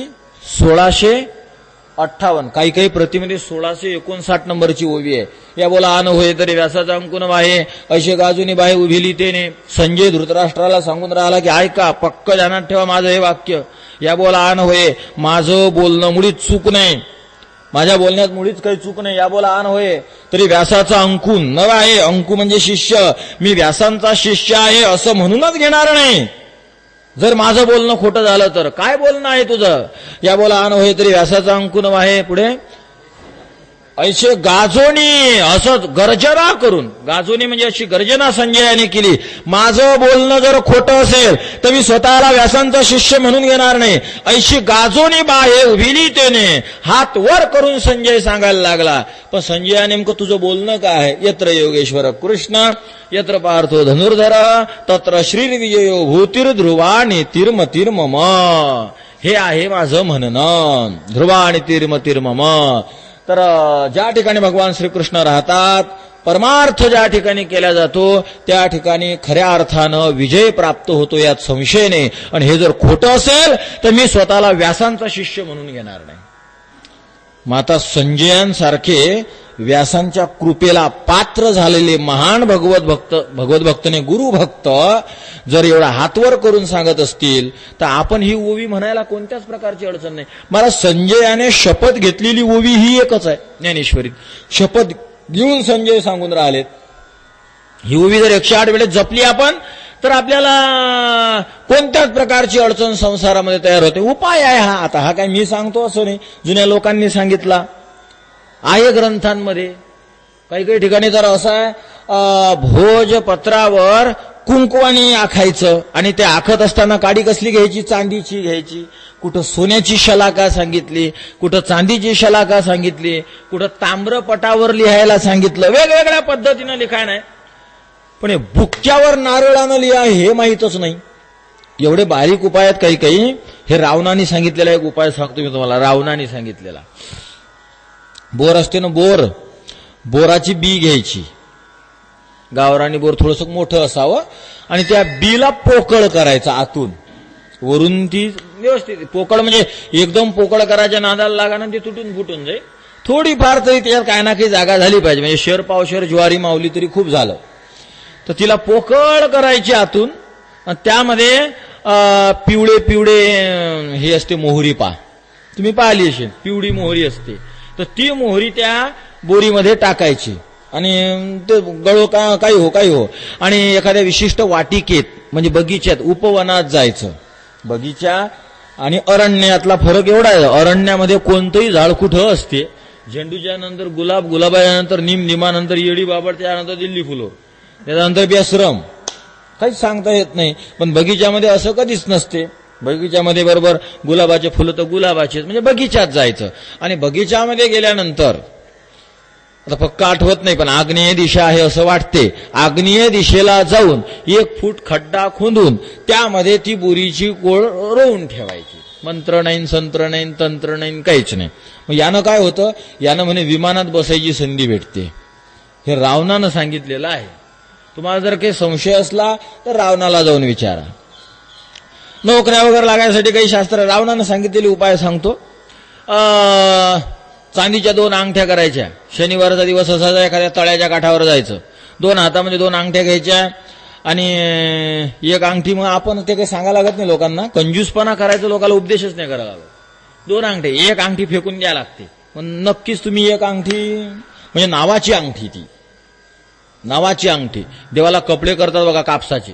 1658, काही काही प्रतिमध्ये 1659 नंबरची ओवी आहे. या बोला आन होय तरी व्यासाचा अंकुन वाहे, असे गाजूनी बाहे उभिली तेने. संजय धृतराष्ट्राला सांगून राहिला की ऐका, पक्क ध्यानात ठेवा माझं हे वाक्य. या बोला आन होय, माझं बोलणं मुळीच चूक नाही, माझ्या बोलण्यात मुळीच काही चूक नाही. या बोला आन होय तरी व्यासाचा अंकुन नव आहे. अंकु म्हणजे शिष्य, मी व्यासांचा शिष्य आहे असं म्हणूनच घेणार नाही. जर माझं बोलणं खोटं झालं तर काय बोलणं आहे तुझं. या बोला आन होय तरी व्यासाचा अंकुन आहे. पुढे ऐसे गाजोनी, असं गर्जना करून, गाजोनी म्हणजे अशी गर्जना संजयाने केली. माझं बोलणं जर खोटं असेल तर मी स्वतःला व्यासांचा शिष्य म्हणून घेणार नाही. ऐशी गाजोनी बाहे उभिली तेने, हात वर करून संजय सांगायला लागला. पण संजया नेमकं तुझं बोलणं काय आहे. यत्र योगेश्वर कृष्ण यत्र पार्थो धनुर्धर तत्र श्रीर्विजयो भूतिर्ध्रुवा नीतिर्मतिर्मम. हे आहे माझं म्हणणं, ध्रुवा आणि तिर्मतिर्मम. तर ज्या ठिकाणी भगवान श्रीकृष्ण राहतात, परमार्थ ज्या ठिकाणी केला जातो त्या ठिकाणी खऱ्या अर्थानं विजय प्राप्त होतो, यात संशय नाही. आणि हे जर खोटं असेल तर मी स्वतःला व्यासांचा शिष्य म्हणून घेणार नाही. माता संजयांसारखे व्यासांच्या कृपेला पात्र झालेले महान भगवत गुरुभक्त जर एवढा हातवर करून सांगत असतील तर आपण ही ओवी म्हणायला कोणत्याच प्रकारची अडचण नाही. मला संजयाने शपथ घेतलेली ओवी ही एकच आहे ज्ञानेश्वरीत. शपथ घेऊन संजय सांगून राहिलेत. ही ओवी जर 108 वेळेस जपली आपण तर आपल्याला कोणत्याच प्रकारची अडचण संसारामध्ये तयार होते. उपाय आहे हा. आता हा काय मी सांगतो असं नाही, जुन्या लोकांनी सांगितला आहे ग्रंथांमध्ये. काही काही ठिकाणी तर असं आहे, भोजपत्रावर कुंकवानी आखायचं. आणि ते आखत असताना काडी कसली घ्यायची, चांदीची घ्यायची. कुठं सोन्याची शलाका सांगितली, कुठं चांदीची शलाका सांगितली, कुठं ताम्रपटावर लिहायला सांगितलं. वेगवेगळ्या पद्धतीनं लिखाण आहे. पण हे बुक्क्यावर नारळानं लिहा हे माहीतच नाही. एवढे बारीक उपाय आहेत काही काही. हे रावणाने सांगितलेला एक उपाय सांगतो मी तुम्हाला. रावणाने सांगितलेला, बोर असते ना, बोराची बी घ्यायची. गावरानी बोर थोडंसं मोठं असावं आणि त्या बीला पोकळ करायचं आतून. वरून ती व्यवस्थित पोकळ, म्हणजे एकदम पोकळ करायच्या नादाला लागा ना ते तुटून फुटून जाईल. थोडीफार तरी त्याच्यात काय ना काही जागा झाली पाहिजे. म्हणजे शेर पावशेर ज्वारी मावली तरी खूप झालं. तर तिला पोकळ करायची आतून. त्यामध्ये पिवळे पिवळे हे असते मोहरी, तुम्ही पाहिली असेल, पिवळी मोहरी असते. तर ती मोहरी त्या बोरीमध्ये टाकायची आणि ते गळो काही हो आणि एखाद्या विशिष्ट वाटिकेत म्हणजे बगीच्यात, उपवनात जायचं. बगीचा आणि अरण्यातला फरक एवढा आहे. अरण्यामध्ये कोणतंही झाड कुठं असते. झेंडूच्या नंतर गुलाब, गुलाबाच्या नीम, निमानंतर येडी बाबड, त्यानंतर दिल्ली फुलोर, त्याच्यानंतर बेसरम, काहीच सांगता येत नाही. पण बगीच्यामध्ये असं कधीच नसते. बगीच्यामध्ये बरोबर गुलाबाचे फुलं तर गुलाबाचे, म्हणजे बगीच्यात जायचं. आणि बगीच्यामध्ये गेल्यानंतर आता पक्क आठवत नाही पण आग्नेय दिशा आहे असं वाटते. आग्नेय दिशेला जाऊन 1 फूट खड्डा खोदून त्यामध्ये ती बोरीची कोळ रोवून ठेवायची. मंत्र नाही, संत्र नाही, तंत्र नाही, काहीच नाही. मग यानं काय होतं, यानं म्हणे विमानात बसायची संधी भेटते. हे रावणानं सांगितलेलं आहे. तुम्हाला जर काही संशय असला तर रावणाला जाऊन विचारा. नोकऱ्या वगैरे लागायसाठी काही शास्त्र, रावणानं सांगितलेले उपाय सांगतो. चांदीच्या 2 अंगठ्या करायच्या. शनिवारचा दिवस असायचा, एखाद्या तळ्याच्या काठावर जायचं. 2 हातामध्ये 2 अंगठ्या घ्यायच्या आणि 1 अंगठी, मग आपण ते काही सांगायला लागत नाही लोकांना, कंजूसपणा करायचं लोकांना उपदेशच नाही करायला लागत. 2 अंगठे, 1 अंगठी फेकून द्या लागते. पण नक्कीच तुम्ही 1 अंगठी म्हणजे नावाची अंगठी, ती नावाची अंगठी. देवाला कपडे करतात बघा कापसाचे,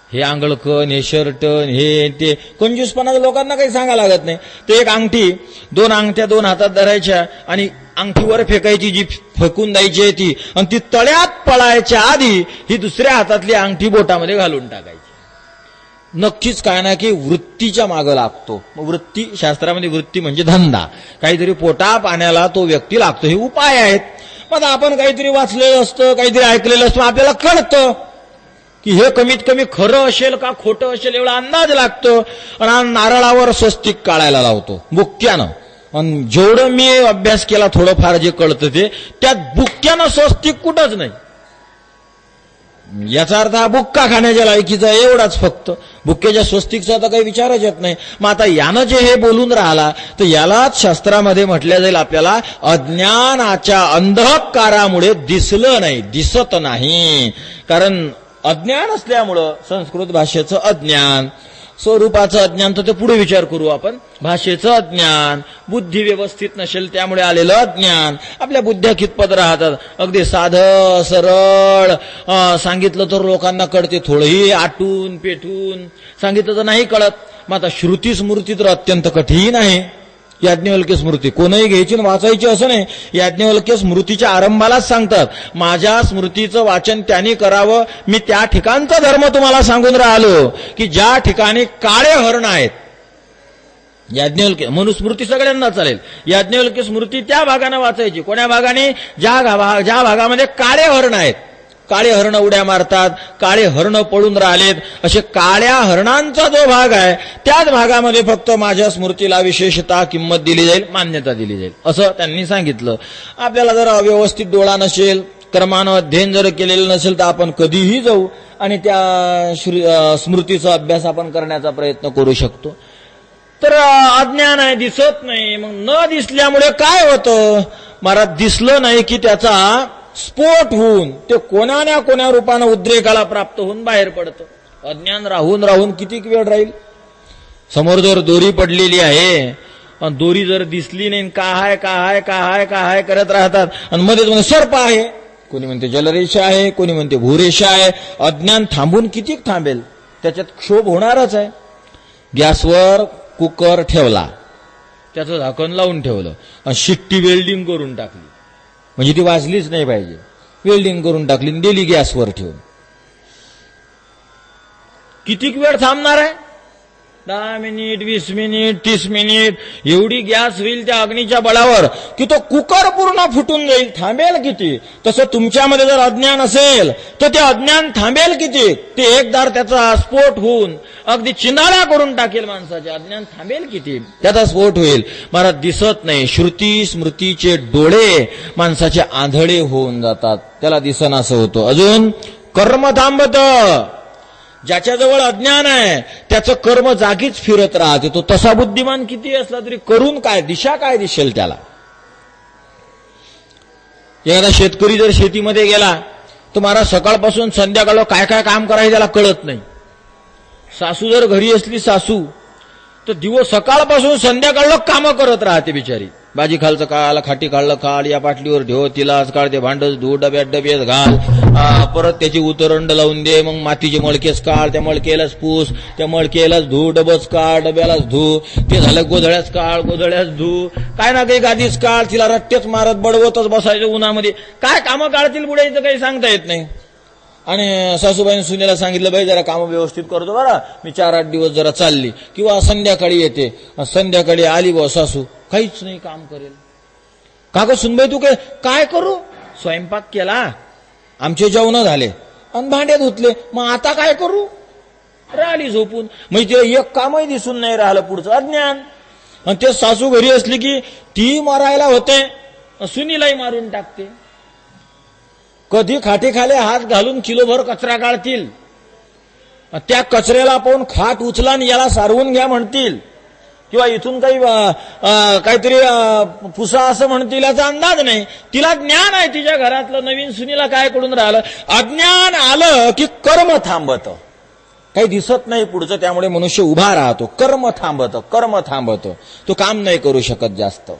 हे आंगळकण, हे शर्टन, हे ते कंजूसपणाच्या लोकांना काही सांगा लागत नाही. ते एक अंगठी, 2 अंगठ्या 2 हातात धरायच्या आणि अंगठीवर फेकायची, जी फेकून द्यायची आहे ती, आणि ती तळ्यात पळायच्या आधी ही दुसऱ्या हातातली अंगठी बोटामध्ये घालून टाकायची. नक्कीच काय ना की वृत्तीच्या मागं लागतो. वृत्ती, शास्त्रामध्ये वृत्ती म्हणजे धंदा, काहीतरी पोटा पाण्याला तो व्यक्ती लागतो. हे उपाय आहेत. मग आपण काहीतरी वाचलेलं असतं, काहीतरी ऐकलेलं असतं, आपल्याला कळतं की हे कमीत कमी खरं असेल का खोटं असेल एवढा अंदाज लागतो. आणि नारळावर स्वस्तिक काढायला लावतो बुक्क्यानं. आणि जेवढं मी अभ्यास केला थोडंफार जे कळतं ते, त्यात बुक्क्यानं स्वस्तिक कुठंच नाही. याचा अर्थ हा बुक्का खाण्याच्या लायकीचा एवढाच फक्त. बुक्क्याच्या स्वस्तिकचा तर काही विचारच येत नाही. मग आता यानं जे हे बोलून राहिला तर यालाच शास्त्रामध्ये म्हटल्या जाईल आपल्याला, अज्ञानाच्या अंधकारामुळे दिसलं नाही, दिसत नाही. कारण अज्ञान असल्यामुळं संस्कृत भाषेचं अज्ञान, स्वरूपाचं अज्ञान तर ते पुढे विचार करू आपण. भाषेचं अज्ञान, बुद्धी व्यवस्थित नसेल त्यामुळे आलेलं अज्ञान. आपल्या बुद्ध्या कितपत राहतात, अगदी साधं सरळ सांगितलं तर लोकांना कळते, थोडंही आटून पेटून सांगितलं तर नाही कळत. मग आता श्रुती स्मृती तर अत्यंत कठीण आहे. याज्ञवल्क्य स्मृती कोणीही घ्यायची वाचायची असं नाही. याज्ञवल्क्य स्मृतीच्या आरंभालाच सांगतात, माझ्या स्मृतीचं वाचन त्यांनी करावं. मी त्या ठिकाणचा धर्म तुम्हाला सांगून राहिलो की ज्या ठिकाणी काळे हरण आहेत. याज्ञवल्क्य मनुस्मृती सगळ्यांना चालेल. याज्ञवल्क्य स्मृती त्या भागाने वाचायची. कोण्या भागाने? ज्या भागामध्ये काळे हरण आहेत. काळे हरण उड्या मारतात, काळे हरण पळून राहिलेत, असे काळ्या हरणांचा जो भाग आहे त्याच भागामध्ये फक्त माझ्या स्मृतीला विशेषतः किंमत दिली जाईल, मान्यता दिली जाईल, असं त्यांनी सांगितलं. आपल्याला जर अव्यवस्थित डोळा नसेल, क्रमानं अध्ययन जर केलेलं नसेल तर आपण कधीही जाऊ आणि त्या स्मृतीचा अभ्यास आपण करण्याचा प्रयत्न करू शकतो. तर अज्ञान आहे, दिसत नाही. मग न दिसल्यामुळे काय होतं महाराज? दिसलं नाही की त्याचा स्फोट होऊन ते कोणा ना कोणा रूपानं उद्रेकाला प्राप्त होऊन बाहेर पडतं. अज्ञान राहून राहून किती वेळ राहील? समोर जर दोरी पडलेली आहे, दोरी जर दिसली नाही, काय काय काय काय करत राहतात, आणि मध्ये सर्प आहे, कोणी म्हणते जलरेषा आहे, कोणी म्हणते भूरेषा आहे. अज्ञान थांबून किती थांबेल? त्याच्यात क्षोभ होणारच आहे. गॅसवर कुकर ठेवला, त्याचं झाकण लावून ठेवलं आणि शिट्टी वेल्डिंग करून टाकली, म्हणजे ती वाजलीच नाही पाहिजे, वेल्डिंग करून टाकली, दिली गॅसवर ठेवून. कितीक वेळ थांबणार आहे? 10 मिनिट, 20 मिनिट, 30 मिनिट एवढी गॅस होईल त्या अग्नीच्या बळावर की तो कुकर पूर्ण फुटून जाईल. थांबेल किती? तसं तुमच्यामध्ये जर अज्ञान असेल तर ते अज्ञान थांबेल किती? ते एकदार त्याचा स्फोट होऊन अगदी चिंधाळा करून टाकेल माणसाचे. अज्ञान थांबेल किती? त्याचा स्फोट होईल. मला दिसत नाही. श्रुती स्मृतीचे डोळे माणसाचे आंधळे होऊन जातात, त्याला दिसनासं होतं. अजून कर्म थांबत. ज्याच्याजवळ अज्ञान आहे त्याचं कर्म जागीच फिरत राहते. तो तसा बुद्धिमान किती असला तरी करून काय, दिशा काय दिसेल त्याला? एखादा शेतकरी जर शेतीमध्ये गेला तर महाराज सकाळपासून संध्याकाळ काय काय काम करायचं त्याला कळत नाही. सासू जर घरी असली सासू तर दिवस सकाळपासून संध्याकाळ कामं करत राहते बिचारी. भाजी खालचं काढ, खाटी काढलं काढ, या पाटलीवर ठेव, तिला काढ, ते भांडच धू, डब्यात डब्यात घाल, परत त्याची उतरंड लावून दे, मग मातीचे मळकेच काढ, त्या मळकेलाच पूस, त्या मळकेलाच धू, डबच काढ, डब्यालाच धू, ते झालं गोधळ्याच काढ, गोधळ्याच धू, काय ना काही गादीच काढ, तिला रट्टेच मारत बडवतच बसायचं उन्हामध्ये. काय कामं काढतील बुडायचं काही सांगता येत नाही. आणि सासूबाईने सुनेला सांगितलं, बाई जरा कामं व्यवस्थित करतो बरं, मी 4-8 दिवस जरा चालली, किंवा संध्याकाळी येते. संध्याकाळी आली बा सासू, काहीच नाही काम करेल. का ग सुनबाई तू काय करू? स्वयंपाक केला, आमचे जेवण झाले आणि भांडे धुतले, मग आता काय करू? राहिली झोपून. म्हणजे एक कामही दिसून नाही राहिलं. पुढचं अज्ञान. आणि ते सासू घरी असली की ती मारायला होते, सुनीलाही मारून टाकते. कधी खाली हात घालून किलोभर कचरा काढतील, त्या कचऱ्याला पाहून खाट उचला आणि याला सारवून घ्या म्हणतील, किंवा इथून काही काहीतरी पुसा असं म्हणतील, याचा अंदाज नाही. तिला ज्ञान आहे तिच्या घरातलं. नवीन सुनीला काय करून राहिलं? अज्ञान आलं की कर्म थांबत, काही दिसत नाही पुढचं. त्यामुळे मनुष्य उभा राहतो. कर्म थांबत, तो काम नाही करू शकत जास्त.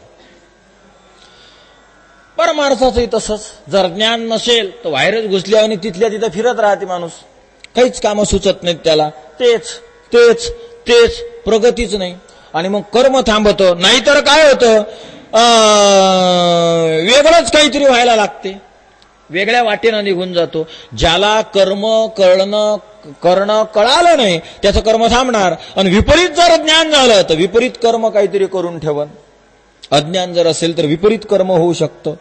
पण परमार्थाचंही तसंच. जर ज्ञान नसेल तर व्हायरस घुसल्या आणि तिथल्या तिथं फिरत राहते माणूस, काहीच कामं सुचत नाहीत त्याला, तेच तेच तेच, प्रगतीच नाही. आणि मग कर्म थांबतं. नाहीतर काय होतं, वेगळंच काहीतरी व्हायला लागते, वेगळ्या वाटेनं निघून जातो. ज्याला कर्म करणं कळालं नाही त्याचं कर्म थांबणार. आणि विपरीत जर ज्ञान झालं तर विपरीत कर्म काहीतरी करून ठेवन. अज्ञान जर असेल तर विपरीत कर्म होऊ शकतं.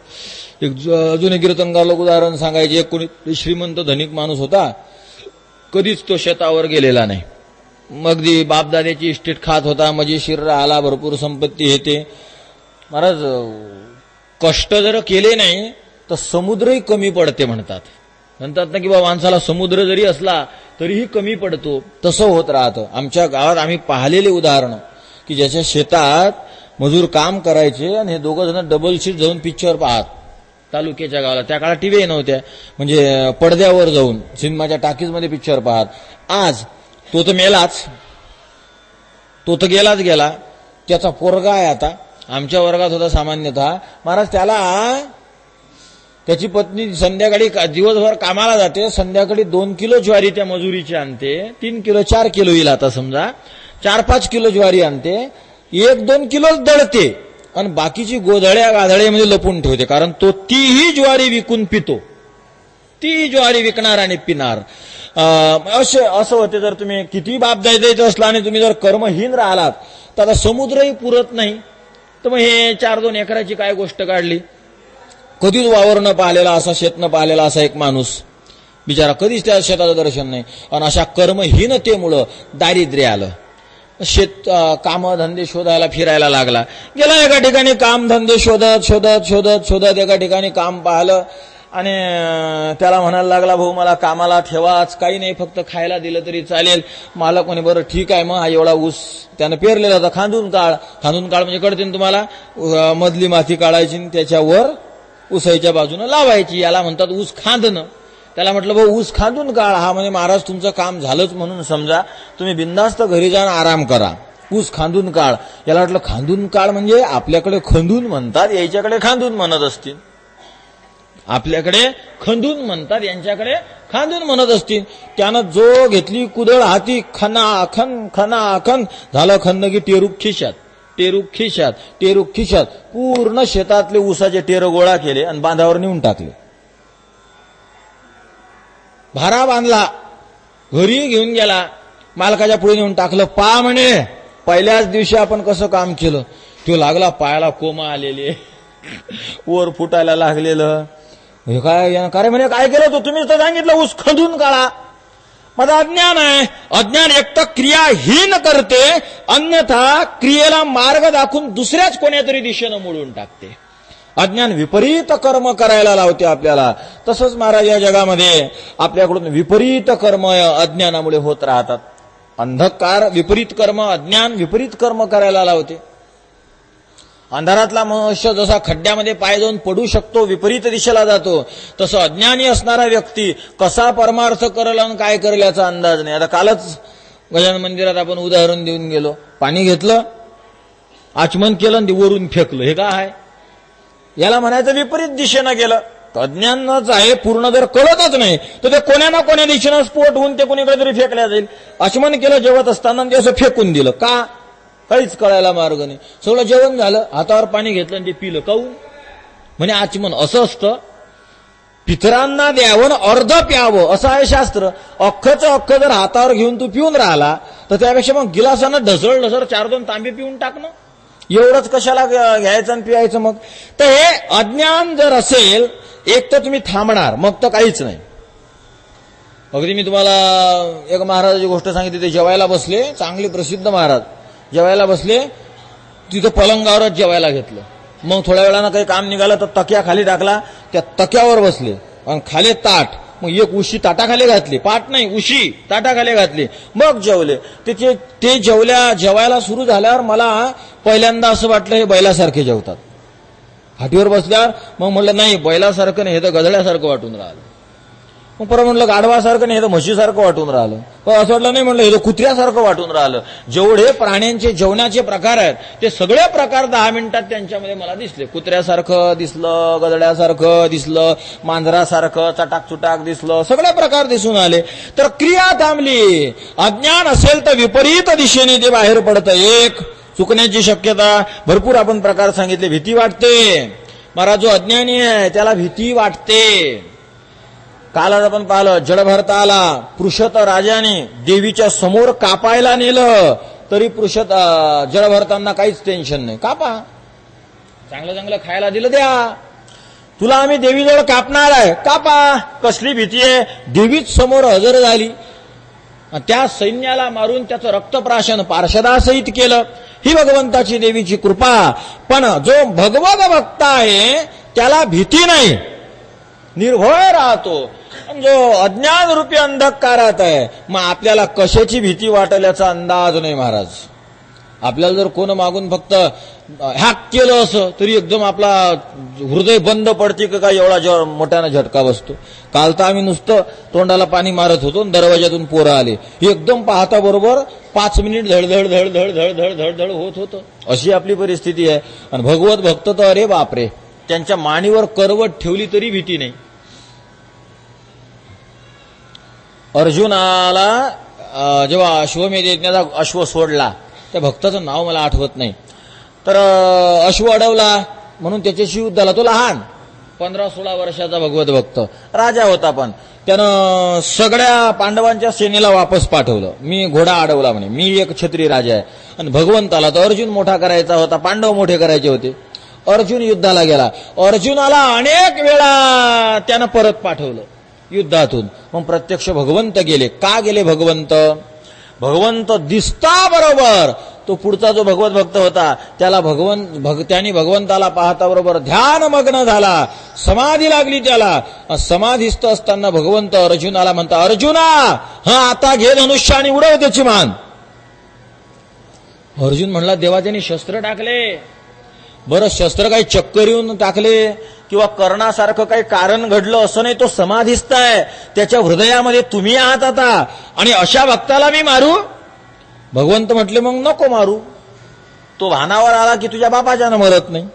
एक अजून कीर्तनकार लोक उदाहरण सांगायचे. एक कोणी श्रीमंत धनिक माणूस होता, कधीच तो शेतावर गेलेला नाही. मग दी बापदाद्याची इस्टेट खात होता, मजेशीर राहिला, भरपूर संपत्ती येते. महाराज, कष्ट जर केले नाही तर समुद्रही कमी पडते म्हणतात ना की बाबा माणसाला समुद्र जरी असला तरीही कमी पडतो. तसं होत राहतं. आमच्या गावात आम्ही पाहिलेले उदाहरण की ज्याच्या शेतात मजूर काम करायचे आणि हे दोघं जण डबल सीट जाऊन पिक्चर पाहत तालुक्याच्या गावाला. त्या काळात टीव्ही नव्हत्या, म्हणजे पडद्यावर जाऊन सिनेमाच्या टाकीजमध्ये पिक्चर पाहत. आज तो तर मेलाच, तो तर गेला. त्याचा पोरगा आहे आता आमच्या वर्गात होता सामान्यतः. महाराज, त्याची पत्नी संध्याकाळी दिवसभर कामाला जाते, संध्याकाळी 2 किलो ज्वारी त्या मजुरीची आणते, 3 किलो 4 किलो येईल आता समजा, 4-5 किलो ज्वारी आणते, 1-2 किलोच दळते आणि बाकीची गोधळ्या गाधळ्यामध्ये लपून ठेवते. कारण तो तीही ज्वारी विकून पितो, ती ज्वारी विकणार आणि पिणार. असं होते. जर तुम्ही किती बाप द्यायचं असला आणि तुम्ही जर कर्महीन राहिलात तर आता समुद्रही पुरत नाही, तर मग हे 4-2 एकराची काय गोष्ट काढली. कधीच वावर न पाहिलेला असा, शेत न पाहिलेला असा एक माणूस बिचारा, कधीच त्या शेताचं दर्शन नाही. आणि अशा कर्महीनतेमुळं दारिद्र्य आलं. शेत कामधंदे शोधायला फिरायला लागला. गेला एका ठिकाणी कामधंदे शोधत एका ठिकाणी काम पाहिलं आणि त्याला म्हणायला लागला, भाऊ मला कामाला ठेवाच, काही नाही, फक्त खायला दिलं तरी चालेल. मालक म्हणे, बरं ठीक आहे. मग हा एवढा ऊस त्यानं पेरलेला होता, खांदून काढ म्हणजे कळते ना तुम्हाला, मधली माती काढायची आणि त्याच्यावर ऊसाच्या बाजूनं लावायची, याला म्हणतात ऊस खांदणं. त्याला म्हटलं, भाऊ ऊस खांदून काढ. हा म्हणजे महाराज तुमचं काम झालंच म्हणून समजा, तुम्ही बिंदास्त घरी जाऊन आराम करा, ऊस खांदून काढ. याला म्हटलं, खांदून काढ म्हणजे आपल्याकडे खंदून म्हणतात, याच्याकडे खांदून म्हणत असतील. आपल्याकडे खंदून म्हणतात, यांच्याकडे खांदून म्हणत असतील. त्यानं जो घेतली कुदळ हाती, खना झालं खंद की टेरूक खिशात पूर्ण शेतातले ऊसाचे टेर गोळा केले आणि बांधावर नेऊन टाकले. भारा बांधला, घरी घेऊन गेला, मालकाच्या पुढे नेऊन टाकलं. पा म्हणे, पहिल्याच दिवशी आपण कसं काम केलं. तो लागला पायाला कोमा आलेले, वर फुटायला लागलेलं. हे काय म्हणे, काय केलं तो, तुम्हीच तर सांगितलं ऊस खंदून काढा. माझं अज्ञान आहे. अज्ञान एक तर क्रियाहीन करते, अन्यथा क्रियेला मार्ग दाखवून दुसऱ्याच कोण्यातरी दिशेनं मोडून टाकते. अज्ञान विपरीत कर्म करायला लावते आपल्याला. तसंच महाराज या जगामध्ये आपल्याकडून विपरीत कर्म अज्ञानामुळे होत राहतात. अंधकार विपरीत कर्म, अज्ञान विपरीत कर्म करायला लावते. अंधारातला मनुष्य जसा खड्ड्यामध्ये पाय जाऊन पडू शकतो, विपरीत दिशेला जातो, तसं अज्ञानी असणारा व्यक्ती कसा परमार्थ करेल आणि काय करेल याचा अंदाज नाही. आता कालच गजानन मंदिरात आपण उदाहरण देऊन गेलो. पाणी घेतलं, आचमन केलं आणि वरून फेकलं. हे काय आहे, याला म्हणायचं विपरीत दिशेनं गेलं. अज्ञानच आहे पूर्ण. जर कळतच नाही तर ते कोण्या ना कोण्या दिशेनं स्फोट होऊन ते कोणीकडे तरी फेकल्या जाईल. आचमन केलं जेवत असताना ते असं फेकून दिलं, का काहीच कळायला मार्ग नाही. सगळं जेवण झालं, हातावर पाणी घेतलं आणि ते पिलं. काऊन म्हणे आचमन. असं असतं, पितरांना द्यावं अर्ध प्यावं असं आहे शास्त्र. अख्खचं अख्ख जर हातावर घेऊन तू पिऊन राहिला तर त्यापेक्षा मग गिलासानं ढसळ 4-2 तांबे पिऊन टाकणं. एवढंच कशाला घ्यायचं आणि पिवायचं. मग तर हे अज्ञान जर असेल, एक तर तुम्ही थांबणार, मग तर काहीच नाही. अगदी मी तुम्हाला एक महाराजाची गोष्ट सांगितली. ते जेवायला बसले, चांगले प्रसिद्ध महाराज जेवायला बसले, तिथं पलंगावरच जेवायला घेतलं. मग थोड्या वेळानं काही काम निघालं तर तक्या खाली टाकला, त्या तक्यावर बसले आणि खाली ताट. मग एक उशी ताटाखाली घातली, पाट नाही उशी ताटाखाली घातली, मग जेवले. ते जेवायला सुरू झाल्यावर मला पहिल्यांदा असं वाटलं हे बैलासारखे जेवतात. फाटीवर बसल्यावर मग म्हटलं नाही बैलासारखं नाही, हे तर गधड्यासारखं वाटून राहिलं. मग परत म्हणलं गाढवासारखं नाही, हे तर म्हशीसारखं वाटून राहिलं. पण असं वाटलं नाही, म्हणलं हे तर कुत्र्यासारखं वाटून राहिलं. जेवढे प्राण्यांचे जेवणाचे प्रकार आहेत ते सगळे प्रकार 10 मिनिटात त्यांच्यामध्ये मला दिसले. कुत्र्यासारखं दिसलं, गदड्यासारखं दिसलं, मांजरासारखं चटाक दिसलं, सगळे प्रकार दिसून आले. तर क्रिया थांबली. अज्ञान असेल तर विपरीत दिशेने ते बाहेर पडतं. एक, चुकण्याची शक्यता. भरपूर आपण प्रकार सांगितले. भीती वाटते. महाराज जो अज्ञानी आहे त्याला भीती वाटते. कालच आपण पाहिलं, जडभरता आला. पृषत राजाने देवीच्या समोर कापायला नेलं तरी जडभरतांना काहीच टेन्शन नाही. कापा, चांगलं चांगलं खायला दिलं द्या. तुला आम्ही देवीजवळ कापणार आहे, कापा. कसली भीती आहे? देवीच समोर हजर झाली. त्या सैन्याला मारून त्याचं रक्तप्राशन पार्षदासहित केलं. ही भगवंताची देवीची कृपा. पण जो भगवत भक्त आहे त्याला भीती नाही, निर्भय राहतो. जो अज्ञान रूपी अंधकारात आहे, मग आपल्याला कशाची भीती वाटेल याचा अंदाज नाही महाराज. आपल्याला जर कोण मागून फक्त हॅक केलं असं तरी एकदम आपला हृदय बंद पडते का काय, एवढा मोठ्यानं झटका बसतो. काल तर आम्ही नुसतं तोंडाला पाणी मारत होतो, दरवाजातून पोरं आले. एकदम पाहता बरोबर 5 मिनिट धडधड धडधड धडधड धडधड होत होतं. अशी आपली परिस्थिती आहे. आणि भगवत भक्त तर अरे बापरे, त्यांच्या मानेवर करवट ठेवली तरी भीती नाही. अर्जुनाला जेव्हा अश्वमेध यज्ञाचा अश्व सोडला, त्या भक्ताचं नाव मला आठवत नाही, तर अश्व अडवला म्हणून त्याच्याशी युद्ध झाला. तो लहान 15-16 वर्षाचा भगवत भक्त राजा होता. पण त्यानं सगळ्या पांडवांच्या सेनेला वापस पाठवलं. मी घोडा अडवला म्हणे, मी एक क्षत्रिय राजा आहे. आणि भगवंताला तर अर्जुन मोठा करायचा होता, पांडव मोठे करायचे होते. अर्जुन युद्धाला गेला. अर्जुनाला अनेक वेळा त्यानं परत पाठवलं युद्धातून. मग प्रत्यक्ष भगवंत गेले. का गेले भगवंत? भगवंत दिसता बरोबर तो पुढचा जो भगवत भक्त होता त्याला त्याने भगवंताला पाहता बरोबर ध्यानमग्न झाला, समाधी लागली त्याला. समाधीस्थ असताना भगवंत अर्जुनाला म्हणता, अर्जुना हा आता घे धनुष्य आणि उडव त्याची मान. अर्जुन म्हणला, देवा त्यांनी शस्त्र टाकले. बरं, शस्त्र काही चक्कर येऊन टाकले किंवा कर्णासारखं काही कारण घडलं असं नाही. तो समाधीस्थ आहे, त्याच्या हृदयामध्ये तुम्ही आहात आता, आणि अशा भक्ताला मी मारू? भगवंत म्हटले, मग नको मारू. तो भानावर आला की तुझ्या बापाच्यानं मरत नाही,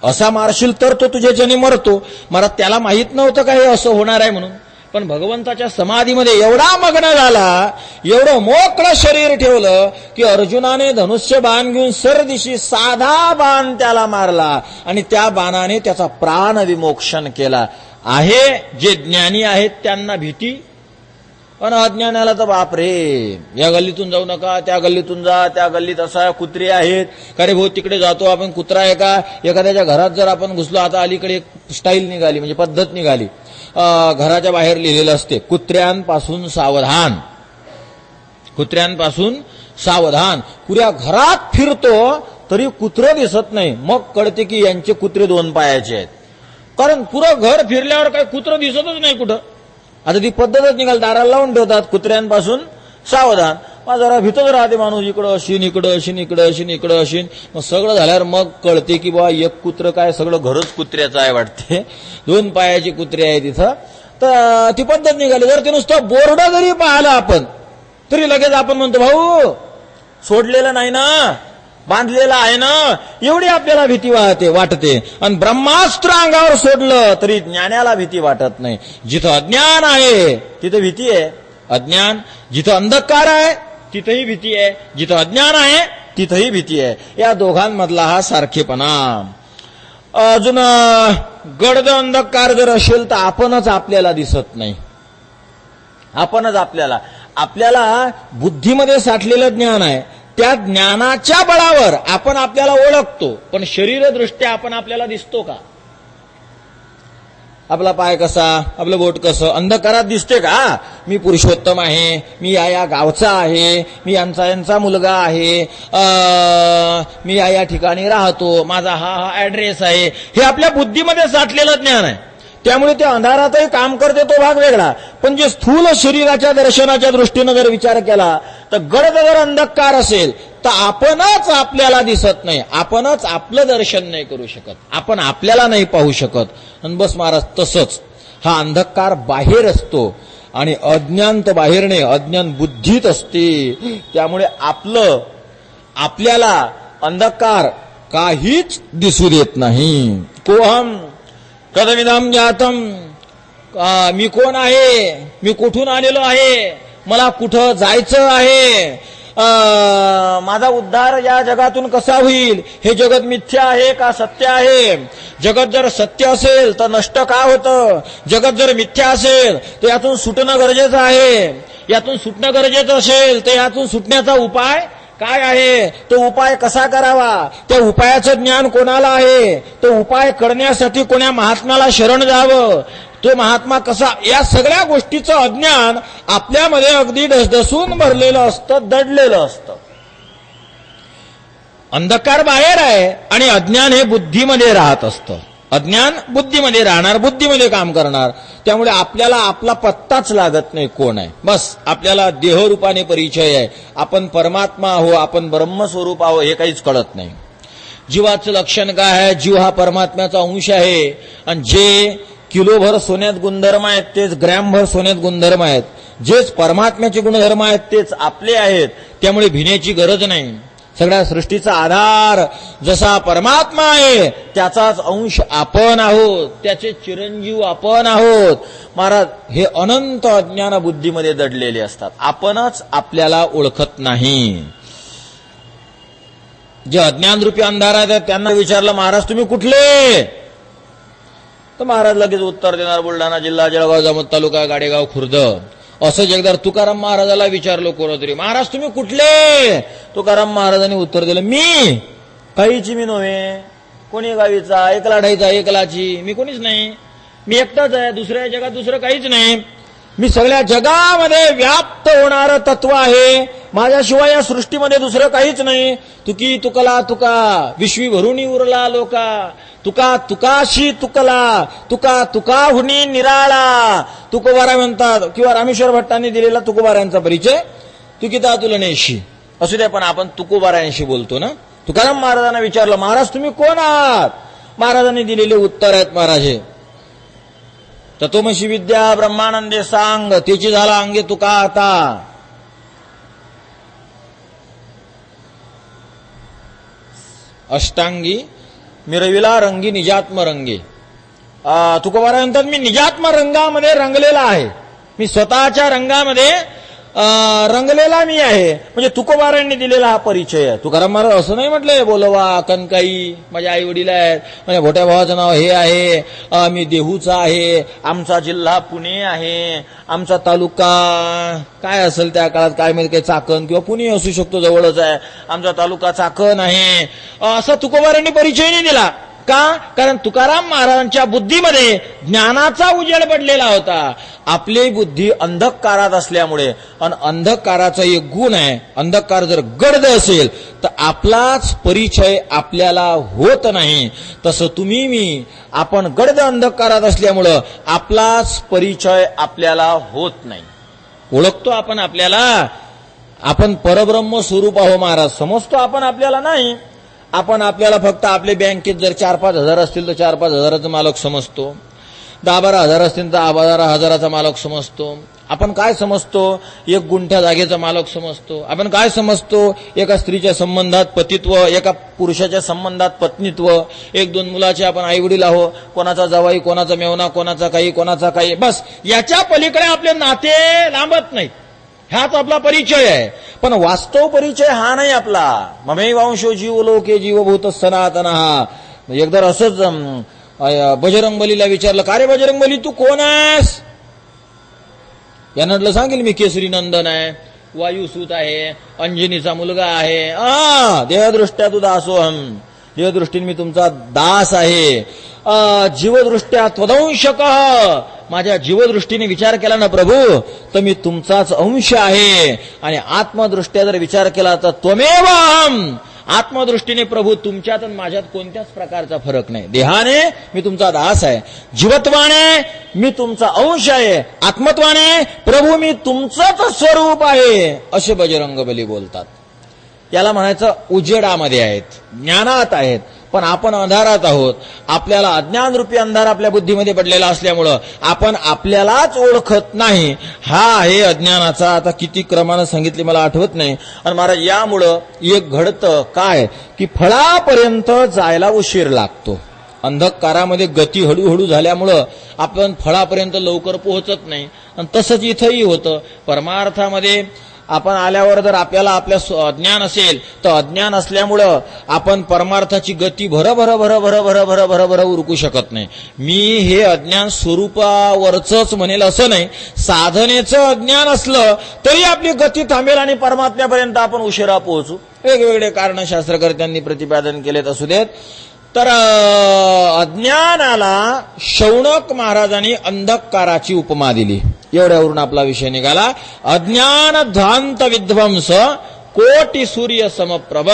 असा मारशील तर तो तुझ्याच्याने मरतो. मला त्याला माहित नव्हतं का हे असं होणार आहे म्हणून. पण भगवंताच्या समाधीमध्ये एवढा मग्न झाला, एवढं मोकळं शरीर ठेवलं की अर्जुनाने धनुष्य बाण घेऊन सरदिशी साधा बाण त्याला मारला आणि त्या बाणाने त्याचा प्राण विमोक्षण केला. आहे जे ज्ञानी आहेत त्यांना भीती, पण अज्ञानाला तर बापरे, या गल्लीतून जाऊ नका, त्या गल्लीतून जा, त्या गल्लीत असा कुत्रे आहेत का रे भाऊ, तिकडे जातो आपण, कुत्रा आहे का? एखाद्याच्या घरात जर आपण घुसलो, आता अलीकडे एक स्टाईल निघाली, म्हणजे पद्धत निघाली, घराच्या बाहेर लिहिलेलं असते, कुत्र्यांपासून सावधान, कुत्र्यांपासून सावधान. पुऱ्या घरात फिरतो तरी कुत्रं दिसत नाही, मग कळते की यांचे कुत्रे 2 पायाचे आहेत. कारण पुरं घर फिरल्यावर काही कुत्रं दिसतच नाही कुठं. आता ती पद्धतच निघाल, दाराला लावून ठेवतात, कुत्र्यांपासून सावधान. मग जरा भीतच राहते माणूस, इकडं अशीन, इकडं अशीन, इकडं अशीन, इकडं अशीन. मग सगळं झाल्यावर मग कळते की बा एक कुत्र काय, सगळं घरच कुत्र्याचं आहे वाटते, 2 पायाची कुत्रे आहे तिथं. तर ती पद्धत निघाली. जर ते नुसतं बोर्ड जरी पाहिलं आपण तरी लगेच आपण म्हणतो, भाऊ सोडलेलं नाही ना, बांधलेलं आहे ना, एवढी आपल्याला भीती वाटते. आणि ब्रह्मास्त्र अंगावर सोडलं तरी ज्ञानाला भीती वाटत नाही. जिथं अज्ञान आहे तिथं भीती आहे. अज्ञान जिथं अंधकार आहे तिथंही भीती आहे, जिथं अज्ञान आहे तिथंही भीती आहे. या दोघांमधला हा सारखेपणा. अजून गडद अंधकार जर असेल तर आपणच आपल्याला दिसत नाही. आपणच आपल्याला बुद्धीमध्ये साठलेलं ज्ञान आहे, त्या ज्ञानाच्या बळावर आपण आपल्याला ओळखतो, पण शरीरदृष्ट्या आपण आपल्याला दिसतो का? आपला पाय कसा, आपलं बोट कसं अंधकारात दिसते का? मी पुरुषोत्तम आहे, मी या गावचा आहे, मी यांचा मुलगा आहे, मी या ठिकाणी राहतो, माझा हा ऍड्रेस आहे, हे आपल्या बुद्धीमध्ये साठलेलं ज्ञान आहे. त्यामुळे ते अंधारातही काम करते, तो भाग वेगळा. पण जे स्थूल शरीराच्या दर्शनाच्या दृष्टीनं जर विचार केला तर गडद जर अंधकार असेल तर आपणच आपल्याला दिसत नाही, आपणच आपलं दर्शन नाही करू शकत, आपण आपल्याला नाही पाहू शकत. आणि बस महाराज तसंच हा अंधकार बाहेर असतो आणि अज्ञान तर बाहेर नाही, अज्ञान बुद्धीत असते. त्यामुळे आपल्याला अंधकार काहीच दिसू देत नाही. कोहम कदमिदं जातम, मी कोण आहे, मी कुठून आलेलो आहे, मला कुठं जायचं आहे, माझा उद्धार या जगातून कसा होईल, हे जगत मिथ्या आहे का सत्य आहे, जगत जर सत्य असेल तर नष्ट का होतं, जगत जर मिथ्या असेल तर यातून सुटणं गरजेचं आहे, यातून सुटणं गरजेचं असेल तर यातून सुटण्याचा उपाय काय आहे, तो उपाय कसा करावा, त्या उपायाचं ज्ञान कोणाला आहे, तो उपाय करण्यासाठी कोण्या महात्म्याला शरण जावं, तो महात्मा कसा, या सगळ्या गोष्टीचं अज्ञान आपल्यामध्ये अगदी ढसढसून भरलेलं असतं, दडलेलं असतं. अंधकार बाहेर आहे आणि अज्ञान हे बुद्धीमध्ये राहत असतं. अज्ञान बुद्धीमध्ये राहणार, बुद्धीमध्ये काम करणार. त्यामुळे आपल्याला आपला पत्ताच लागत नाही कोण आहे. बस आपल्याला देहरूपाने परिचय आहे, आपण परमात्मा आहो, आपण ब्रह्मस्वरूप आहो, हे काहीच कळत नाही. जीवाचं लक्षण काय आहे, जीव हा परमात्म्याचा अंश आहे आणि जे किलोभर सोन्यात गुणधर्म आहेत तेच ग्रॅमभर सोन्यात गुणधर्म आहेत, जेच परमात्म्याचे गुणधर्म आहेत तेच आपले आहेत. त्यामुळे भिण्याची गरज नाही. सगळ्या सृष्टीचा आधार जसा परमात्मा आहे त्याचाच अंश आपण आहोत, त्याचे चिरंजीव आपण आहोत. महाराज हे अनंत अज्ञान बुद्धीमध्ये दडलेले असतात, आपणच आपल्याला ओळखत नाही. जे अज्ञानरूपी अंधार आहेत त्यांना विचारलं, महाराज तुम्ही कुठले, तर महाराज लगेच उत्तर देणार, बुलढाणा जिल्हा, जळगाव, जामोद तालुका, गाडेगाव, खुर्द. असंच एकदा तुकाराम महाराजाला विचारलो कोणतरी, महाराज तुम्ही कुठले, तुकाराम महाराजांनी उत्तर दिलं, मी काहीची मी नव्हे, कोणी गावीचा, एकला ढाईचा, एकलाची, मी कोणीच नाही, मी एकटाच आहे, दुसऱ्या जगात दुसरं काहीच नाही, मी सगळ्या जगामध्ये व्याप्त होणारं तत्व आहे, माझ्याशिवाय या सृष्टीमध्ये दुसरं काहीच नाही. तुकी तुकला तुका विश्वी भरुनी उरला लोका, तुका तुकाशी तुकला, तुका तुकाहुनी निराळा. तुकोबारा म्हणतात किंवा रामेश्वर भट्टांनी दिलेला तुकोबारांचा परिचय तुकिता तुलनेशी असू द्या, पण आपण तुकोबारांशी बोलतो ना. तुकाराम महाराजांना विचारलं, महाराज तुम्ही कोण आहात, महाराजांनी दिलेले उत्तर आहेत महाराज हे, तत्वमसी विद्या ब्रह्मानंदे सांग, त्याची झाला अंगे तुका आता. अष्टांगी मिरविला रंगी निजात्म रंगे. तुकोबारा म्हणतात मी निजात्म रंगामध्ये रंगलेला आहे, मी स्वतःच्या रंगामध्ये रंगलेला मी आहे. म्हणजे तुकोबारांनी दिलेला हा परिचय आहे. तुकाराम महाराज असं नाही म्हटलंय बोलवा कणकाई माझ्या आई वडील आहेत, माझ्या मोठ्या भावाचं नाव हे आहे, मी देहूचा आहे, आमचा जिल्हा पुणे आहे, आमचा तालुका काय असेल त्या काळात काय माहिती, काही चाकण किंवा पुणे असू शकतो, जवळच आहे, आमचा तालुका चाकण आहे, असं तुकोबारांनी परिचय नाही दिला. का, कारण तुकाराम महाराजांच्या बुद्धीमध्ये ज्ञानाचा उजेड पडलेला होता. आपली बुद्धी अंधकारात असल्यामुळे, आणि अंधकाराचा एक गुण आहे, अंधकार जर गडद असेल तर आपलाच परिचय आपल्याला होत नाही. तसं तुम्ही मी आपण गडद अंधकारात असल्यामुळं आपलाच परिचय आपल्याला होत नाही. ओळखतो आपण आपल्याला, आपण परब्रह्म स्वरूप आहो महाराज समजतो आपण आपल्याला नाही. आपण आपल्याला फक्त आपले बँकेत जर 4-5 हजार असतील तर 4-5 हजाराचा मालक समजतो, 10-12 हजार असतील तर 12 हजाराचा मालक समजतो. आपण काय समजतो, 1 गुंठ्या जागेचा मालक समजतो. आपण काय समजतो, एका स्त्रीच्या संबंधात पतित्व, एका पुरुषाच्या संबंधात पत्नीत्व, 1-2 मुलाचे आपण आई वडील आहो, कोणाचा जावाई, कोणाचा मेवना, कोणाचा काही, कोणाचा काही. बस याच्या पलीकडे आपले नाते लांबत नाहीत, ह्याच आपला परिचय आहे. पण वास्तव परिचय हा नाही आपला. ममैवांशो जीव लोके जीवभूत सनातन. हा एकदा असंच बजरंगबलीला विचारलं, का रे बजरंगबली तू कोण आहेस, यानं म्हटलं सांगेल मी केसरी नंदन आहे, वायुसूत आहे, अंजनीचा मुलगा आहे. देहदृष्ट्या तू दासोहम, देहदृष्टीने मी तुमचा दास आहे. जीवदृष्ट्या त्वदंशक, माझ्या जीवदृष्टीने विचार केला ना प्रभू तर मी तुमचाच अंश आहे. आणि आत्मदृष्ट्या जर विचार केला तर त्वमेव अहम, आत्मदृष्टीने प्रभू तुमच्यात आणि माझ्यात कोणत्याच प्रकारचा फरक नाही. देहाने मी तुमचा दास आहे, जीवत्वाने मी तुमचा अंश आहे, आत्मत्वाने प्रभू मी तुमचंच स्वरूप आहे, असे बजरंगबली बोलतात. याला म्हणायचं उजेडामध्ये आहेत, ज्ञानात आहेत. पण आपण अंधारात आहोत. आपल्याला अज्ञान रूपी अंधार आपल्या बुद्धीमध्ये पडलेला असल्यामुळं आपण आपल्यालाच ओळखत नाही. हा आहे अज्ञानाचा, आता किती क्रमानं सांगितले मला आठवत नाही. आणि महाराज यामुळं एक घडतं काय की फळापर्यंत जायला उशीर लागतो. अंधकारामध्ये गती हळूहळू झाल्यामुळं आपण फळापर्यंत लवकर पोहोचत नाही. आणि तसंच इथंही होतं. परमार्थामध्ये आपण आल्यावर जर आपल्याला आपल्या अज्ञान असेल तर अज्ञान असल्यामुळं आपण परमार्थाची गती भर उरकू शकत नाही. मी हे अज्ञान स्वरूपावरच म्हणेल असं नाही, साधनेचं अज्ञान असलं तरी आपली गती थांबेल आणि परमात्म्यापर्यंत आपण उशिरा पोहोचू. वेगवेगळे कारण शास्त्रकर्त्यांनी प्रतिपादन केलेत असू देत. तर अज्ञानाला शौनक महाराजांनी अंधकाराची उपमा दिली. एवढ्यावरून आपला विषय निघाला. अज्ञान ध्वांत विध्वंस कोटी सूर्य समप्रभ,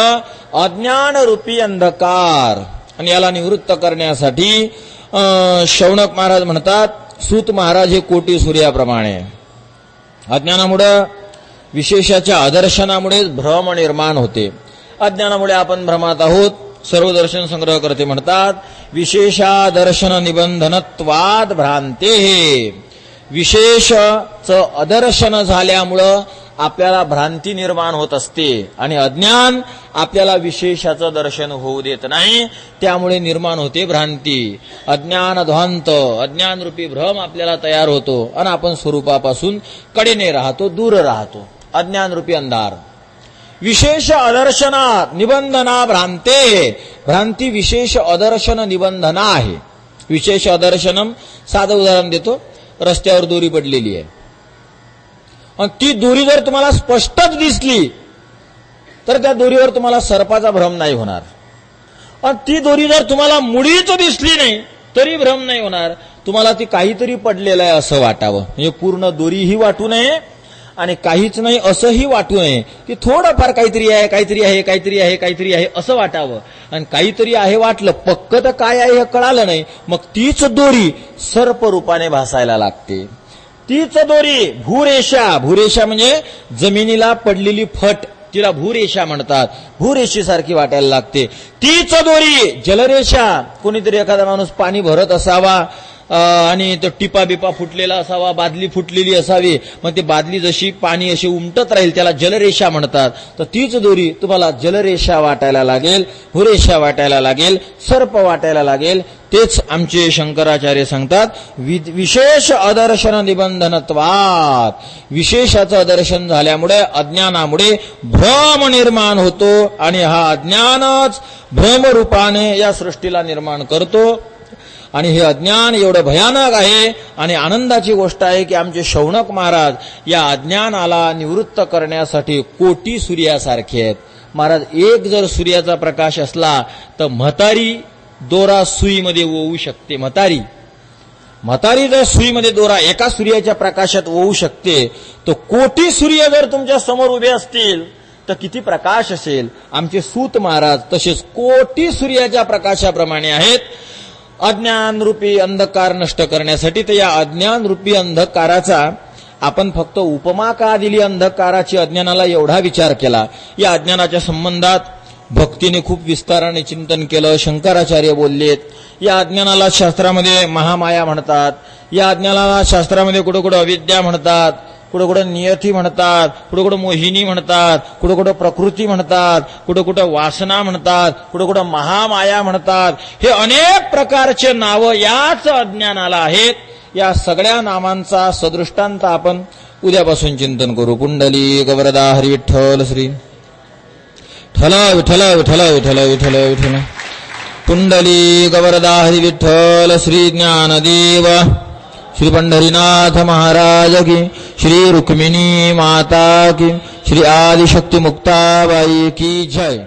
अज्ञान रूपी अंधकार. आणि याला निवृत्त करण्यासाठी शौनक महाराज म्हणतात, सूत महाराज हे कोटी सूर्याप्रमाणे. अज्ञानामुळे विशेषाच्या आदर्शनामुळे भ्रम निर्माण होते. अज्ञानामुळे आपण भ्रमात आहोत. सर्व दर्शन संग्रह करते म्हणतात, विशेषादर्शन निबंधनत्वाद भ्रांते. विशेषच अदर्शन झाल्यामुळं आपल्याला भ्रांती निर्माण होत असते आणि अज्ञान आपल्याला विशेषाचं दर्शन होऊ देत नाही, त्यामुळे निर्माण होते भ्रांती. अज्ञान ध्वांत, अज्ञान रूपी भ्रम आपल्याला तयार होतो आणि आपण स्वरूपापासून कडेने राहतो, दूर राहतो. अज्ञान रूपी अंधार. विशेष अदर्शना निबंधना भ्रांते, भ्रांती विशेष अदर्शन निबंधना आहे. विशेष अदर्शनम, साधं उदाहरण देतो. रस्त्यावर दोरी पडलेली आहे आणि ती दोरी जर तुम्हाला स्पष्टच दिसली तर त्या दोरीवर तुम्हाला सर्पाचा भ्रम नाही होणार. आणि ती दोरी जर तुम्हाला मुळीच दिसली नाही तरी भ्रम नाही होणार. तुम्हाला ती काहीतरी पडलेलं आहे असं वाटावं. म्हणजे पूर्ण दोरीही वाटू नये आणि काहीच नाही असंही वाटू नये, की थोडंफार काहीतरी आहे, काहीतरी आहे, काहीतरी आहे, काहीतरी आहे असं वाटावं. आणि काहीतरी आहे वाटलं, पक्क तर काय आहे हे कळालं नाही, मग तीच दोरी सर्प रूपाने भासायला लागते. तीच दोरी भूरेषा, भूरेषा म्हणजे जमिनीला पडलेली फट, तिला भूरेषा म्हणतात. भूरेषेसारखी वाटायला लागते. तीच दोरी जलरेषा, कोणीतरी एखादा माणूस पाणी भरत असावा आणि तो टिपा बिपा फुटलेला असावा, बादली फुटलेली असावी, मग ती बादली जशी पाणी अशी उमटत राहील त्याला जलरेषा म्हणतात. तर तीच दोरी तुम्हाला जलरेषा वाटायला लागेल, भूरेषा वाटायला लागेल, सर्प वाटायला लागेल. तेच आमचे शंकराचार्य सांगतात, विशेष अदर्शन निबंधनत्वात. विशेषाचं दर्शन झाल्यामुळे अज्ञानामुळे भ्रम निर्माण होतो आणि हा अज्ञानच भ्रमरूपाने या सृष्टीला निर्माण करतो. आणि हे अज्ञान एवढं भयानक आहे आणि आनंदाची गोष्ट आहे की आमचे शौनक महाराज या अज्ञानाला निवृत्त करण्यासाठी कोटी सूर्यासारखे आहेत. महाराज, एक जर सूर्याचा प्रकाश असला तर म्हातारी दोरा सुईमध्ये ओवू शकते. म्हातारी जर सुईमध्ये दोरा एका सूर्याच्या प्रकाशात ओवू शकते, तर कोटी सूर्य जर तुमच्या समोर उभे असतील तर किती प्रकाश असेल. आमचे सूत महाराज तसेच कोटी सूर्याच्या प्रकाशाप्रमाणे आहेत. अज्ञान रूपी अंधकार नष्ट करण्यासाठी. तर या अज्ञान रूपी अंधकाराचा आपण फक्त उपमा का दिली अंधकाराची, अज्ञानाला एवढा विचार केला. या अज्ञानाच्या संबंधात भक्तीने खूप विस्ताराने चिंतन केलं. शंकराचार्य बोललेत, या अज्ञानाला शास्त्रामध्ये महामाया म्हणतात. या अज्ञानाला शास्त्रामध्ये कुठं कुठं अविद्या म्हणतात, कुठं कुठं नियती म्हणतात, कुठं कुठं मोहिनी म्हणतात, कुठं कुठं प्रकृती म्हणतात, कुठं कुठं वासना म्हणतात, कुठं कुठं महामाया म्हणतात. हे अनेक प्रकारचे नावं याच अज्ञानाला आहेत. या सगळ्या नामांचा सदृष्टांत आपण उद्यापासून चिंतन करू. पुंडली गवरदा हरी विठ्ठल श्री ठल विठ्ठल विठ्ठल विठ्ठल विठ्ठल विठ्ठल. पुंडली गवरदा हरी विठ्ठल श्री ज्ञानदेव श्री पंढरीनाथ महाराज की, श्री रुक्मिणी माता की, श्री आदिशक्ती मुक्ताबाई की जय.